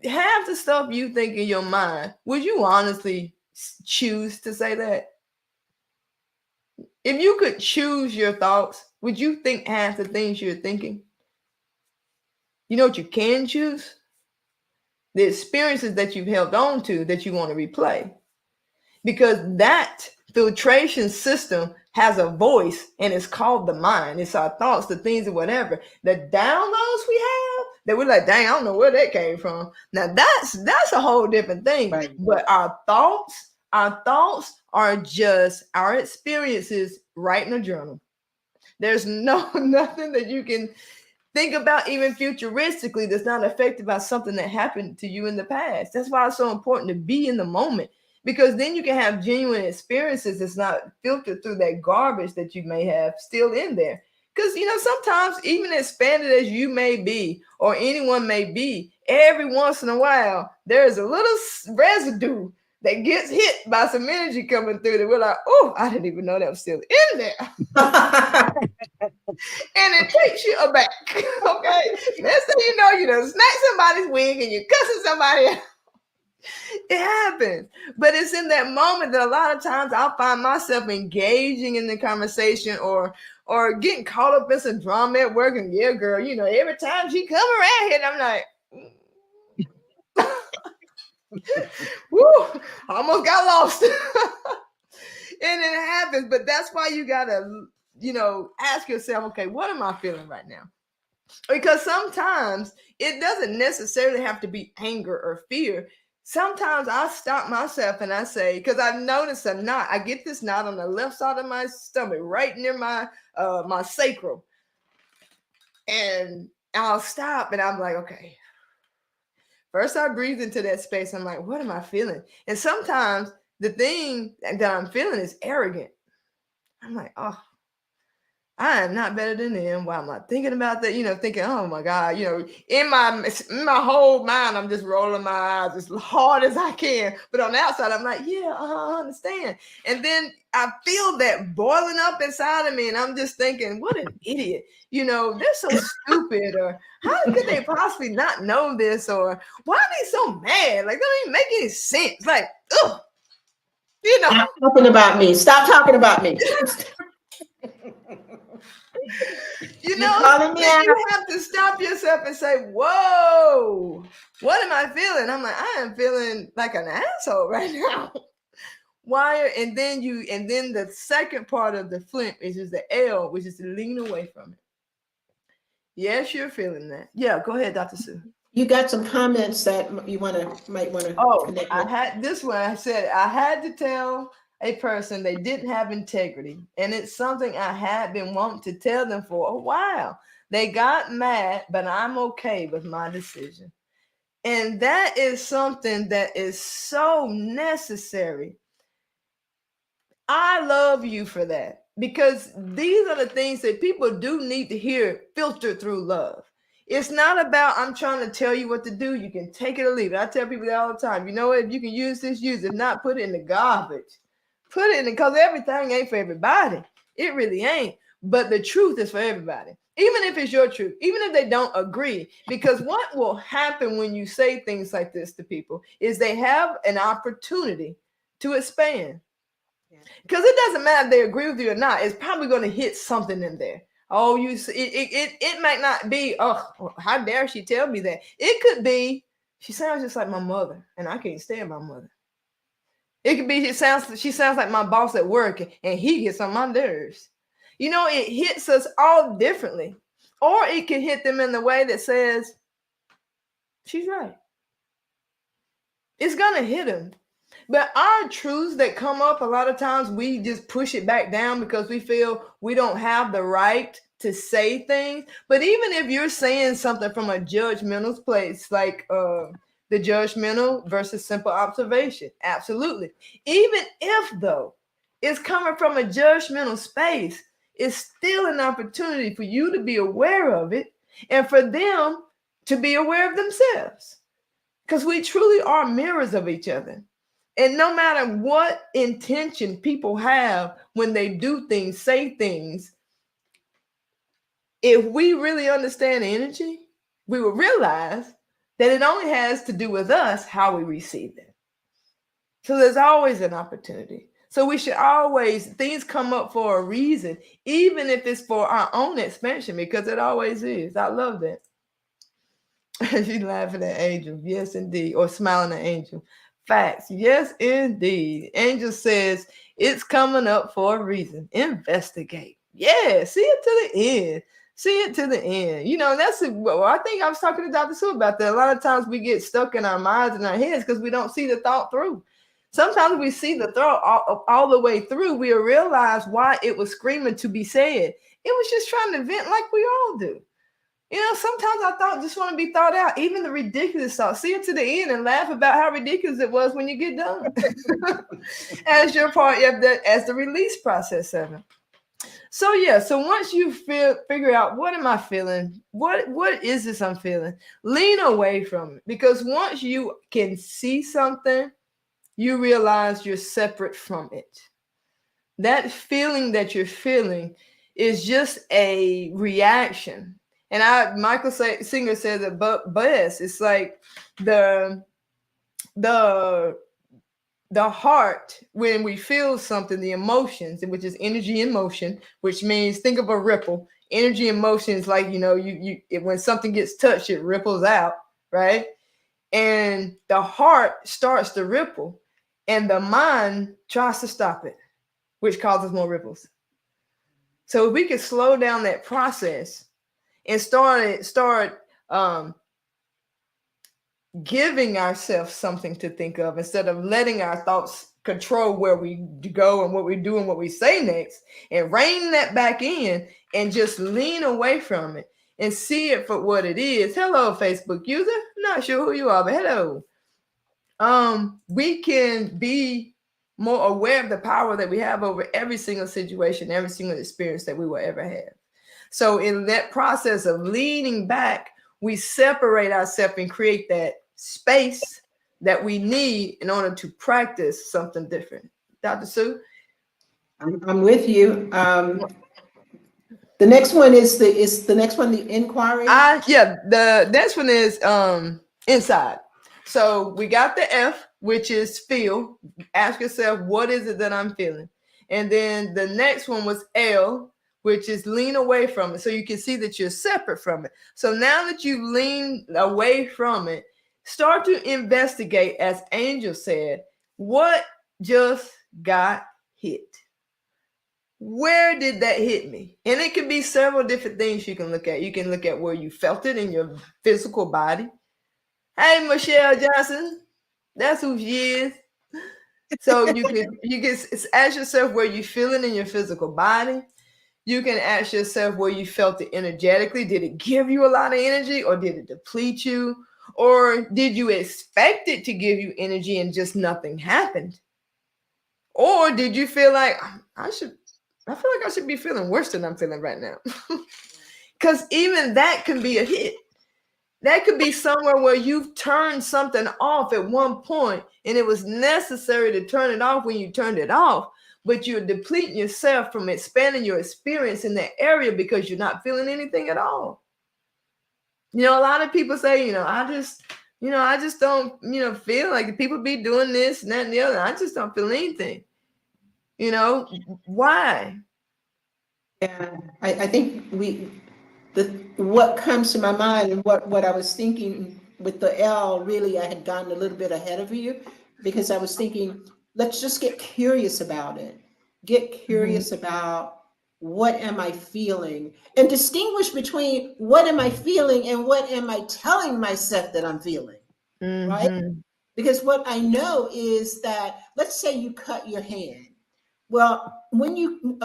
Half the stuff you think in your mind, would you honestly choose to say that? If you could choose your thoughts, would you think half the things you're thinking? You know what you can choose? The experiences that you've held on to that you want to replay. Because that filtration system has a voice and it's called the mind. It's our thoughts, the things and whatever. The downloads we have that we're like, dang, I don't know where that came from. Now that's a whole different thing. Right. But our thoughts are just our experiences right in a journal. There's nothing that you can Think about even futuristically that's not affected by something that happened to you in the past. That's why it's so important to be in the moment, because then you can have genuine experiences that's not filtered through that garbage that you may have still in there. Because, sometimes even expanded as you may be or anyone may be, every once in a while, there's a little residue that gets hit by some energy coming through that we're like, oh, I didn't even know that was still in there. And it takes you aback. Okay. Next thing you know, you done smack somebody's wig and you're cussing somebody out. It happens. But it's in that moment that a lot of times I'll find myself engaging in the conversation or getting caught up in some drama at work. And yeah, girl, every time she come around here, I'm like, woo, I almost got lost. And it happens. But that's why you gotta, ask yourself, okay, what am I feeling right now? Because sometimes it doesn't necessarily have to be anger or fear. Sometimes I stop myself and I say, because I've noticed a knot. I get this knot on the left side of my stomach, right near my sacral. And I'll stop and I'm like, okay. First I breathe into that space. I'm like, what am I feeling? And sometimes the thing that I'm feeling is arrogant. I'm like, oh, I am not better than them. Why am I thinking about that? Thinking, oh my God, in my whole mind, I'm just rolling my eyes as hard as I can. But on the outside, I'm like, yeah, I understand. And then I feel that boiling up inside of me. And I'm just thinking, what an idiot. They're so stupid. Or how could they possibly not know this? Or why are they so mad? Like, that don't even make any sense. Like, ugh. Stop talking about me. Stop talking about me. You have to stop yourself and say, whoa, what am I feeling? I'm like, I am feeling like an asshole right now. Why? And then the second part of the FLINT is just the L, which is to lean away from it. Yes, you're feeling that. Yeah, go ahead, Dr. Sue. You got some comments that you might want to connect with. I had this one. I said I had to tell a person they didn't have integrity, and it's something I had been wanting to tell them for a while. They got mad, but I'm okay with my decision. And that is something that is so necessary. I love you for that, because these are the things that people do need to hear filtered through love. It's not about I'm trying to tell you what to do. You can take it or leave it. I tell people that all the time. You know what? If you can use this, use it. Not put it in the garbage. Put it in, because everything ain't for everybody. It really ain't. But the truth is for everybody. Even if it's your truth, even if they don't agree. Because what will happen when you say things like this to people is they have an opportunity to expand. Because it doesn't matter if they agree with you or not. It's probably going to hit something in there. Oh, it might not be, oh, how dare she tell me that? It could be, she sounds just like my mother, and I can't stand my mother. It could be, she sounds like my boss at work, and he gets on my nerves. It hits us all differently. Or it can hit them in the way that says, she's right. It's going to hit them. But our truths that come up, a lot of times we just push it back down because we feel we don't have the right to say things. But even if you're saying something from a judgmental place, like the judgmental versus simple observation, absolutely. Even if, though, it's coming from a judgmental space, it's still an opportunity for you to be aware of it and for them to be aware of themselves. Because we truly are mirrors of each other. And no matter what intention people have when they do things, say things, if we really understand energy, we will realize that it only has to do with us how we receive it. So there's always an opportunity. So we should always, things come up for a reason, even if it's for our own expansion, because it always is. I love that. She's laughing at Angel. Yes, indeed. Or smiling at Angel. Facts. Yes, indeed. Angel says it's coming up for a reason. Investigate. Yeah, see it to the end. See it to the end. That's I think I was talking to Dr. Sue about that. A lot of times we get stuck in our minds and our heads because we don't see the thought through. Sometimes we see the thought all the way through. We'll realize why it was screaming to be said. It was just trying to vent like we all do. You know, sometimes I just want to be thought out, even the ridiculous thoughts. See it to the end and laugh about how ridiculous it was when you get done. As your part of that, as the release process of it. So yeah, so once you figure out what am I feeling, what is this I'm feeling, lean away from it, because once you can see something, you realize you're separate from it. That feeling that you're feeling is just a reaction. And Michael Singer said that, but it's like the the the heart, when we feel something, the emotions, which is energy in motion, which means, think of a ripple. Energy in motion is like, when something gets touched, it ripples out, right? And the heart starts to ripple, and the mind tries to stop it, which causes more ripples. So if we could slow down that process and start giving ourselves something to think of, instead of letting our thoughts control where we go and what we do and what we say next, and rein that back in and just lean away from it and see it for what it is. Hello, Facebook user. Not sure who you are, but hello. We can be more aware of the power that we have over every single situation, every single experience that we will ever have. So in that process of leaning back, we separate ourselves and create that space that we need in order to practice something different. Dr. Sue? I'm with you. The next one is the next one, the inquiry. The next one is inside. So we got the F, which is feel. Ask yourself, what is it that I'm feeling? And then the next one was L, which is lean away from it. So you can see that you're separate from it. So now that you lean away from it, start to investigate, as Angel said, what just got hit? Where did that hit me? And it can be several different things you can look at. You can look at where you felt it in your physical body. Hey, Michelle Johnson, that's who she is. So you can ask yourself where you feel it in your physical body. You can ask yourself where you felt it energetically. Did it give you a lot of energy, or did it deplete you? Or did you expect it to give you energy and just nothing happened? Or did you feel like, I feel like I should be feeling worse than I'm feeling right now? Because even that can be a hit. That could be somewhere where you've turned something off at one point, and it was necessary to turn it off when you turned it off, but you're depleting yourself from expanding your experience in that area because you're not feeling anything at all. A lot of people say, I just don't, feel like people be doing this and that and the other. I just don't feel anything. Why? Yeah, I think what comes to my mind and what I was thinking with the L, really, I had gotten a little bit ahead of you, because I was thinking, let's just get curious about it. Get curious about, what am I feeling? And distinguish between what am I feeling and what am I telling myself that I'm feeling, right? Because what I know is that, let's say you cut your hand. Well, when you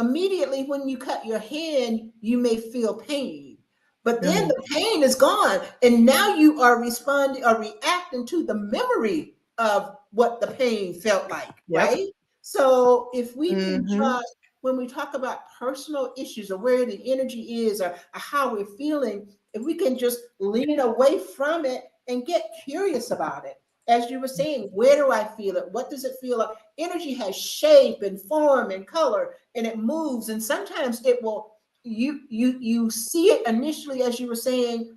cut your hand, you may feel pain, but then the pain is gone, and now you are responding or reacting to the memory of what the pain felt like, right? So if we can just, when we talk about personal issues, or where the energy is, or how we're feeling, if we can just lean away from it and get curious about it. As you were saying, where do I feel it? What does it feel like? Energy has shape and form and color, and it moves. And sometimes it will, you see it initially, as you were saying,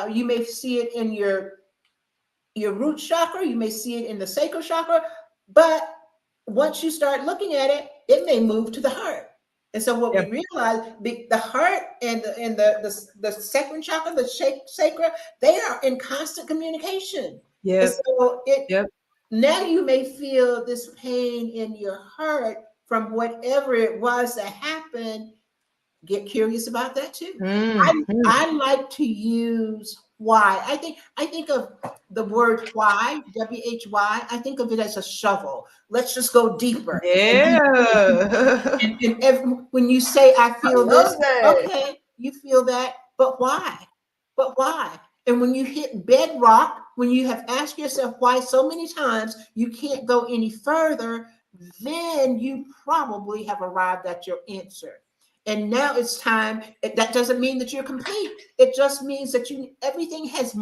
you may see it in your root chakra, you may see it in the sacral chakra, but once you start looking at it, it may move to the heart. And so what we realize, the heart and the sacral chakra, the sacral, they are in constant communication. Yeah. So now you may feel this pain in your heart from whatever it was that happened. Get curious about that too. I like to use why. I think of the word why, WHY. I think of it as a shovel. Let's just go deeper. Yeah. And when you say, I feel this, okay, you feel that, but why? But why? And when you hit bedrock, when you have asked yourself why so many times you can't go any further, then you probably have arrived at your answer. And now it's time. That doesn't mean that you're complete. It just means that you everything has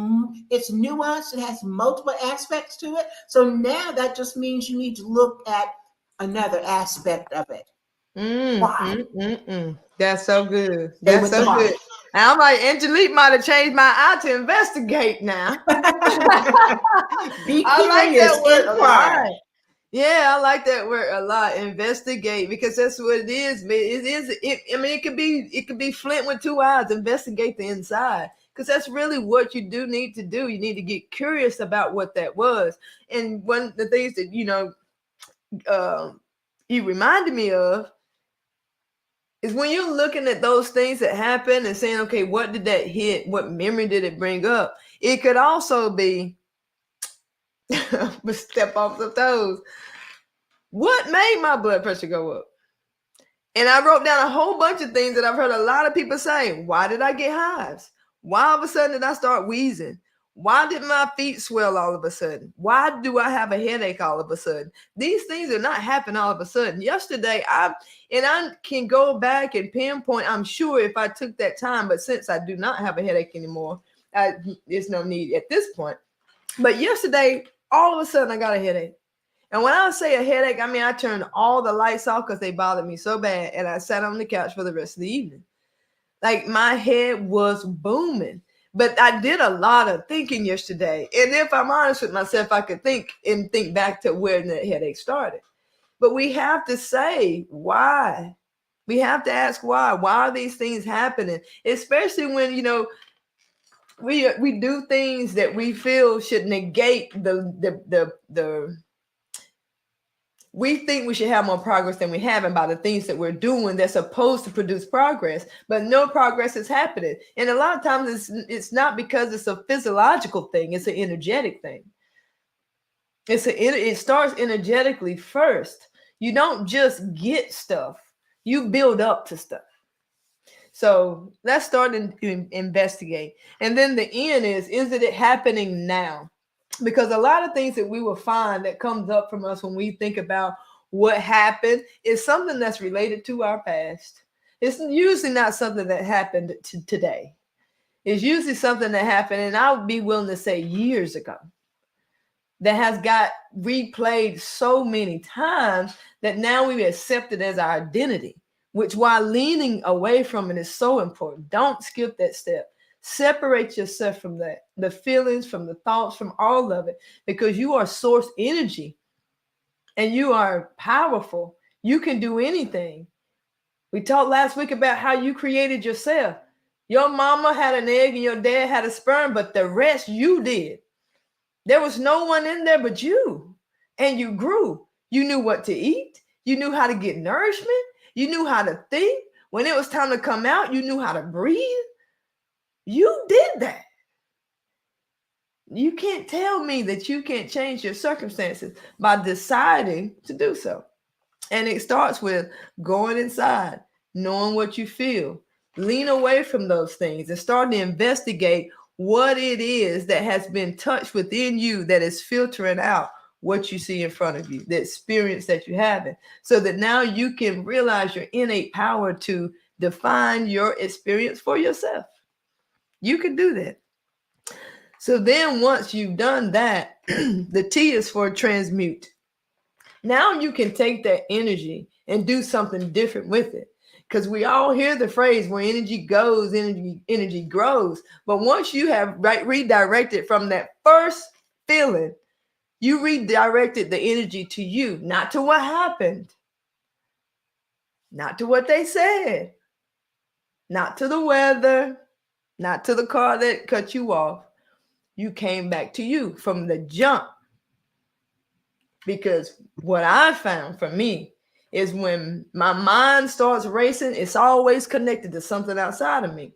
it's nuanced. It has multiple aspects to it. So now that just means you need to look at another aspect of it. Why? That's so good. Stay That's with the so why. good. And I'm like, Angelique might have changed my eye to investigate now. Be I like curious, that word a inquire. lot. Yeah, I like that word a lot. Investigate, because that's what it is. Man. It is. I mean, it could be Flint with two eyes. Investigate the inside, because that's really what you do need to do. You need to get curious about what that was. And one of the things that you reminded me of is when you're looking at those things that happen and saying, okay, what did that hit? What memory did it bring up? It could also be step off the toes. What made my blood pressure go up? And I wrote down a whole bunch of things that I've heard a lot of people say. Why did I get hives? Why all of a sudden did I start wheezing? Why did my feet swell all of a sudden? Why do I have a headache all of a sudden? These things are not happening all of a sudden. Yesterday, I can go back and pinpoint, I'm sure, if I took that time, but since I do not have a headache anymore, there's no need at this point. But yesterday, all of a sudden, I got a headache. And when I say a headache, I mean, I turned all the lights off because they bothered me so bad. And I sat on the couch for the rest of the evening. Like, my head was booming. But I did a lot of thinking yesterday. And if I'm honest with myself, I could think back to where the headache started. But we have to say why. We have to ask why. Why are these things happening? Especially when, we do things that we feel should negate we think we should have more progress than we have about the things that we're doing that's supposed to produce progress, but no progress is happening. And a lot of times it's not because it's a physiological thing, it's an energetic thing. It starts energetically first. You don't just get stuff, you build up to stuff. So let's start to investigate. And then the end is it happening now? Because a lot of things that we will find that comes up from us when we think about what happened is something that's related to our past. It's usually not something that happened today. It's usually something that happened, and I would be willing to say years ago, that has got replayed so many times that now we accept it as our identity, which while leaning away from it is so important. Don't skip that step. Separate yourself from that, the feelings, from the thoughts, from all of it, because you are source energy and you are powerful. You can do anything. We talked last week about how you created yourself. Your mama had an egg and your dad had a sperm, but the rest you did. There was no one in there but you, and you grew. You knew what to eat. You knew how to get nourishment. You knew how to think. When it was time to come out, you knew how to breathe. You did that. You can't tell me that you can't change your circumstances by deciding to do so. And it starts with going inside, knowing what you feel. Lean away from those things and start to investigate what it is that has been touched within you that is filtering out what you see in front of you, the experience that you have, so that now you can realize your innate power to define your experience for yourself. You can do that. So then once you've done that, the T is for transmute. Now you can take that energy and do something different with it. Because we all hear the phrase, where energy goes, energy grows. But once you have redirected from that first feeling, you redirected the energy to you, not to what happened, not to what they said, not to the weather, not to the car that cut you off. You came back to you from the jump. Because what I found for me is when my mind starts racing, it's always connected to something outside of me.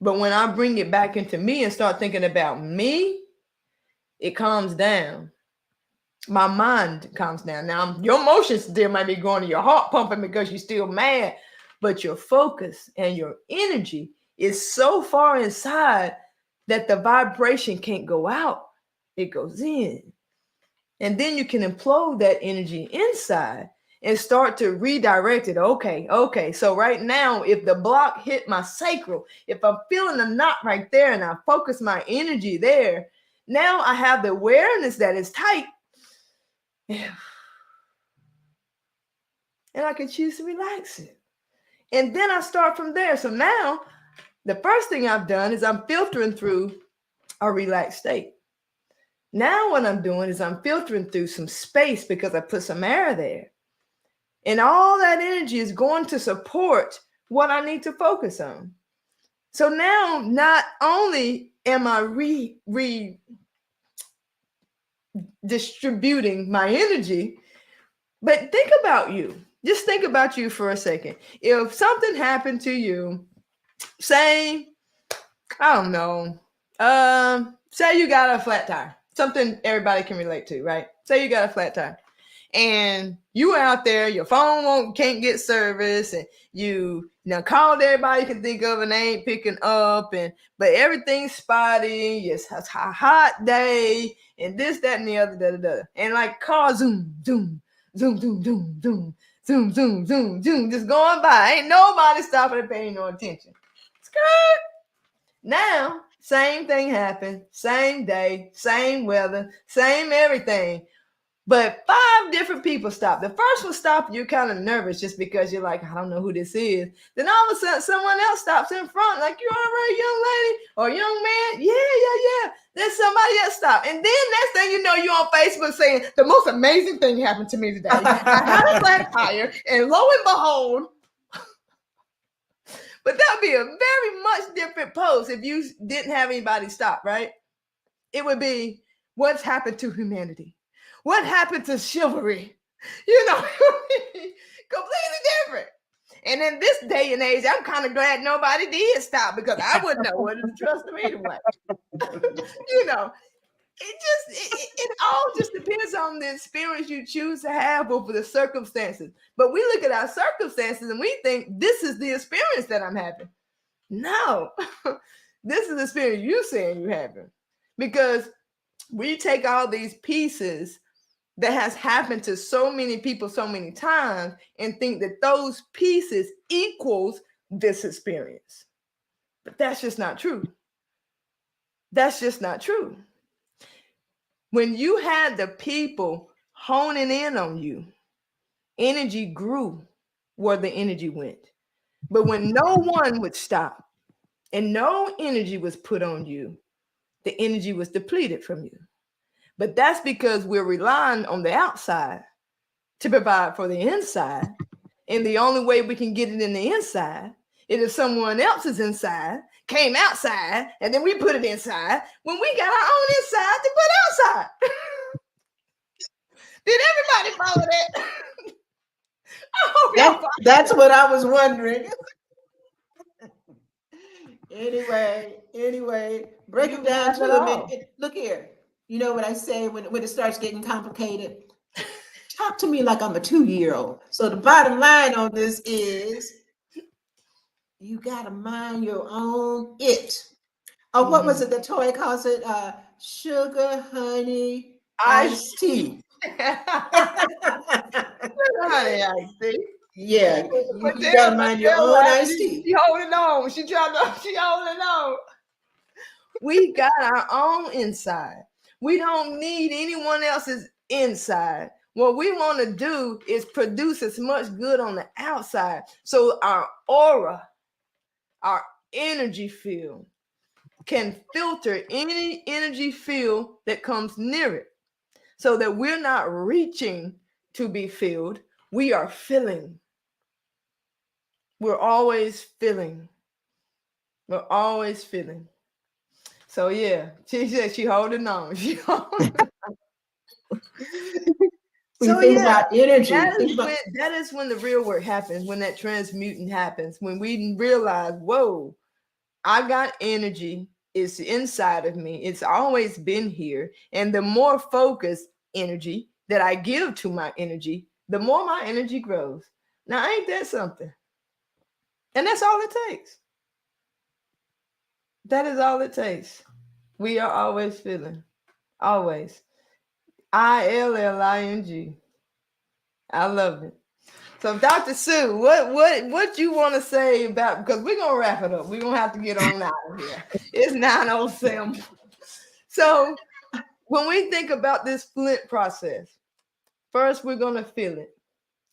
But when I bring it back into me and start thinking about me, it calms down. My mind calms down. Now, your emotions still might be going to your heart pumping because you're still mad, but your focus and your energy is so far inside that the vibration can't go out. It goes in. And then you can implode that energy inside and start to redirect it. Okay. So right now, if the block hit my sacral, if I'm feeling a knot right there and I focus my energy there, now I have the awareness that it's tight. And I can choose to relax it. And then I start from there. So now the first thing I've done is I'm filtering through a relaxed state. Now what I'm doing is I'm filtering through some space because I put some air there. And all that energy is going to support what I need to focus on. So now not only am I redistributing my energy, but think about you. Just think about you for a second. If something happened to you, say, I don't know, say you got a flat tire, something everybody can relate to, right? Say you got a flat tire and you were out there, your phone can't get service, and you called everybody you can think of and they ain't picking up, but everything's spotty, it's a hot day, and this, that, and the other, and like car zoom, zoom, zoom, zoom, zoom, zoom, zoom, zoom, zoom, zoom, just going by. Ain't nobody stopping and paying no attention. It's good. Now, same thing happened, same day, same weather, same everything. But 5 different people stopped. The first one stopped, you're kind of nervous just because you're like, I don't know who this is. Then all of a sudden, someone else stops in front, like, you all right, young lady or young man? Yeah. Then somebody else stopped. And then next thing you know, you're on Facebook saying, the most amazing thing happened to me today. I had a flat tire, and lo and behold, but that would be a very much different post if you didn't have anybody stop, right? It would be, what's happened to humanity? What happened to chivalry? Completely different. And in this day and age, I'm kind of glad nobody did stop because I wouldn't know whether to trust them anyway. It all just depends on the experience you choose to have over the circumstances. But we look at our circumstances and we think this is the experience that I'm having. No, this is the experience you're saying you're having, because we take all these pieces that has happened to so many people so many times and think that those pieces equals this experience. But that's just not true. That's just not true. When you had the people honing in on you, energy grew where the energy went. But when no one would stop and no energy was put on you, the energy was depleted from you. But that's because we're relying on the outside to provide for the inside. And the only way we can get it in the inside is if someone else's inside came outside and then we put it inside when we got our own inside to put outside. Did everybody follow that? I hope y'all That's what I was wondering. Anyway, break it down to them. Look here. You know what I say when it starts getting complicated? Talk to me like I'm a 2-year-old. So the bottom line on this is you got to mind your own it. Oh, what was it? The toy calls it sugar, honey, iced tea. Honey, iced tea. Yeah, you got to mind your own iced tea. She holding on. She holding on. We got our own inside. We don't need anyone else's inside. What we want to do is produce as much good on the outside. So our aura, our energy field can filter any energy field that comes near it so that we're not reaching to be filled. We are filling. We're always filling. We're always filling. So yeah, she said she holding on. She holding on. So yeah, about energy. That is when the real work happens, when that transmuting happens, when we realize, whoa, I got energy. It's inside of me. It's always been here. And the more focused energy that I give to my energy, the more my energy grows. Now, ain't that something? And that's all it takes. That is all it takes. We are always feeling. Always. ILLING. I love it. So, Dr. Sue, what you want to say about, because we're gonna wrap it up. We're gonna have to get on out of here. It's 9:07. So when we think about this FLINT process, first we're gonna feel it.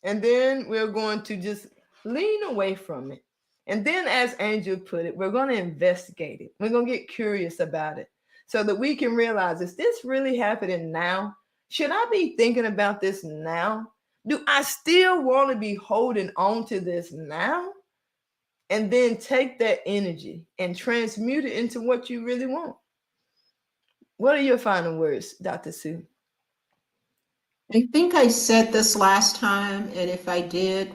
And then we're going to just lean away from it. And then, as Angel put it, we're going to investigate it. We're going to get curious about it so that we can realize, is this really happening now? Should I be thinking about this now? Do I still want to be holding on to this now? And then take that energy and transmute it into what you really want. What are your final words, Dr. Sue? I think I said this last time, and if I did,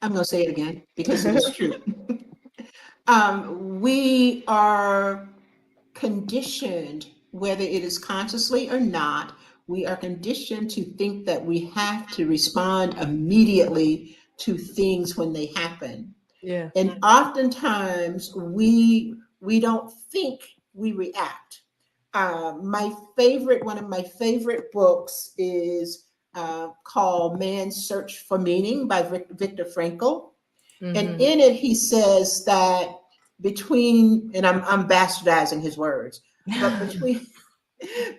I'm going to say it again because it is true. We are conditioned, whether it is consciously or not, we are conditioned to think that we have to respond immediately to things when they happen. Yeah. And oftentimes we don't think, we react. One of my favorite books is called Man's Search for Meaning by Viktor Frankl. And in it, he says that and I'm bastardizing his words, but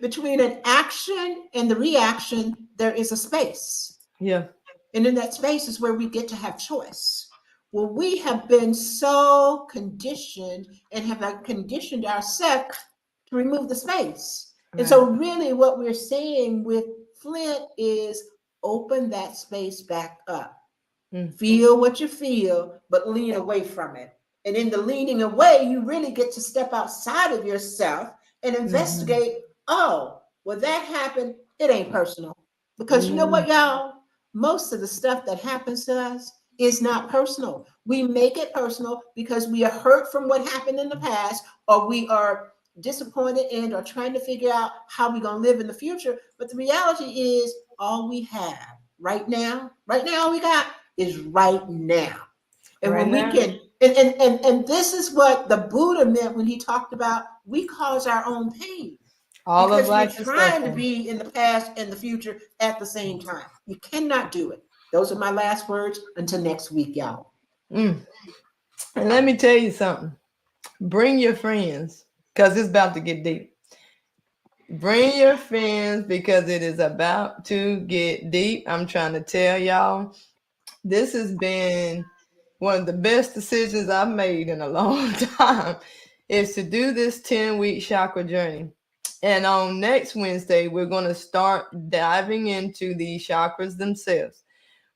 between an action and the reaction, there is a space. Yeah. And in that space is where we get to have choice. Well, we have been so conditioned and have conditioned ourselves to remove the space. Right. And so really what we're saying with FLINT is open that space back up. Feel what you feel, but lean away from it. And in the leaning away, you really get to step outside of yourself and investigate, oh, well, that happened. It ain't personal. Because you know what, y'all? Most of the stuff that happens to us is not personal. We make it personal because we are hurt from what happened in the past, or we are disappointed and are trying to figure out how we're going to live in the future. But the reality is all we have right now, all we got is right now. And when we can, and this is what the Buddha meant when he talked about we cause our own pain. All because of life we're trying to be in the past and the future at the same time. You cannot do it. Those are my last words. Until next week, y'all. And let me tell you something. Bring your friends, because it's about to get deep. Bring your friends because it is about to get deep. I'm trying to tell y'all, this has been one of the best decisions I've made in a long time, is to do this 10-week chakra journey. And on next Wednesday, we're going to start diving into the chakras themselves.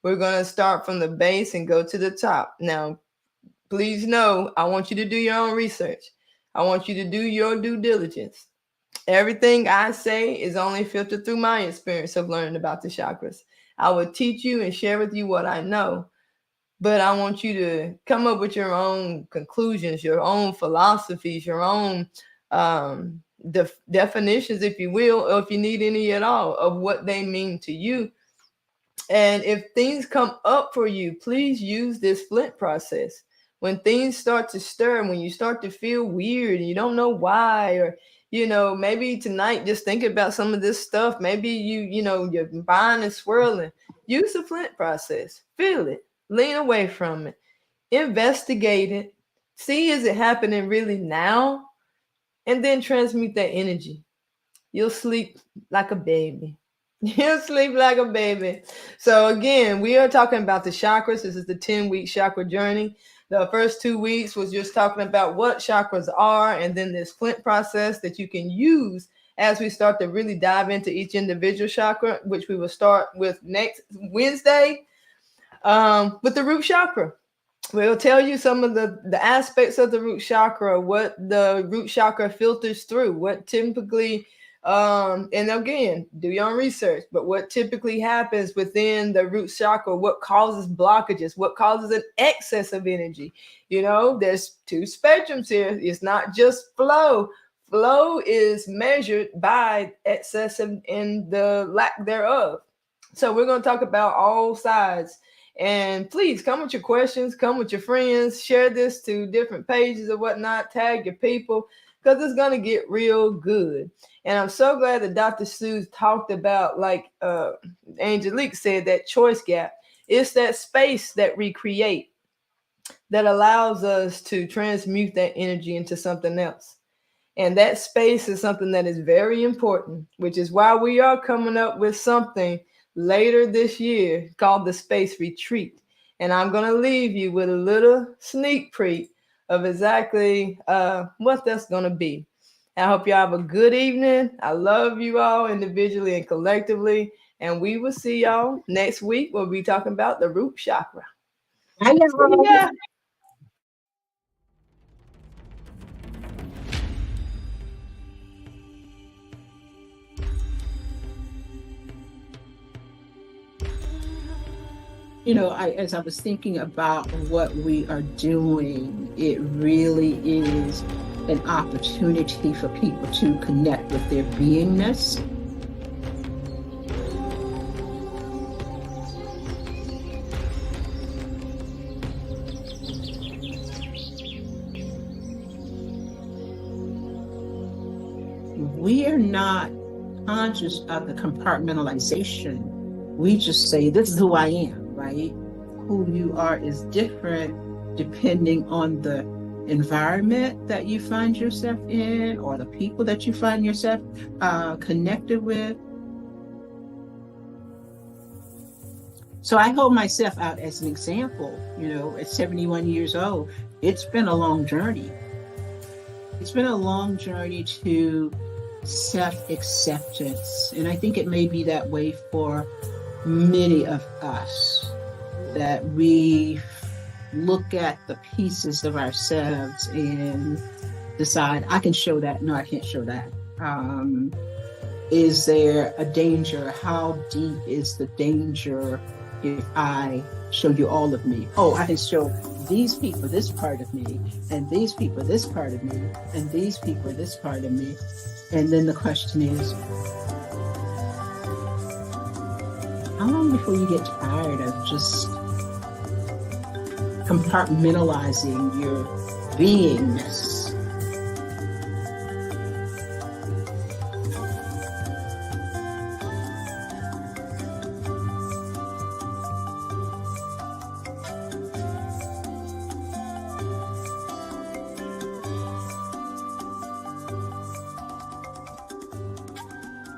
We're going to start from the base and go to the top. Now, please know, I want you to do your own research. I want you to do your due diligence. Everything I say is only filtered through my experience of learning about the chakras. I will teach you and share with you what I know, but I want you to come up with your own conclusions, your own philosophies, your own definitions, if you will, or if you need any at all, of what they mean to you. And if things come up for you, please use this FLINT process. When things start to stir, when you start to feel weird and you don't know why, or maybe tonight just thinking about some of this stuff, maybe your mind is swirling, use the FLINT process. Feel it, lean away from it, investigate it, see, is it happening really now? And then transmute that energy. You'll sleep like a baby. You'll sleep like a baby. So again, we are talking about the chakras. This is the 10-week chakra journey. The first 2 weeks was just talking about what chakras are, and then this FLINT process that you can use as we start to really dive into each individual chakra, which we will start with next Wednesday with the root chakra. We'll tell you some of the aspects of the root chakra, what the root chakra filters through, what typically, and again, do your own research, but what typically happens within the root chakra, what causes blockages, what causes an excess of energy. There's two spectrums here. It's not just flow. Flow is measured by excess and the lack thereof. So we're going to talk about all sides. And please come with your questions, come with your friends, share this to different pages or whatnot, tag your people, because it's going to get real good. And I'm so glad that Dr. Sue talked about, like Angelique said, that choice gap. It's that space that we create that allows us to transmute that energy into something else. And that space is something that is very important, which is why we are coming up with something later this year called the Space Retreat. And I'm going to leave you with a little sneak peek of exactly what that's going to be. I hope you have a good evening. I love you all individually and collectively. And we will see y'all next week. We'll be talking about the root chakra. Yeah. You know, as I was thinking about what we are doing, it really is an opportunity for people to connect with their beingness. We are not conscious of the compartmentalization. We just say, this is who I am, right? Who you are is different depending on the environment that you find yourself in or the people that you find yourself connected with. So I hold myself out as an example. You know, at 71 years old, it's been a long journey. It's been a long journey to self-acceptance. And I think it may be that way for many of us, that we look at the pieces of ourselves and decide, I can show that, no, I can't show that. Is there a danger? How deep is the danger if I show you all of me? Oh, I can show these people this part of me, and these people this part of me, and these people this part of me. And then the question is, how long before you get tired of just compartmentalizing your beingness?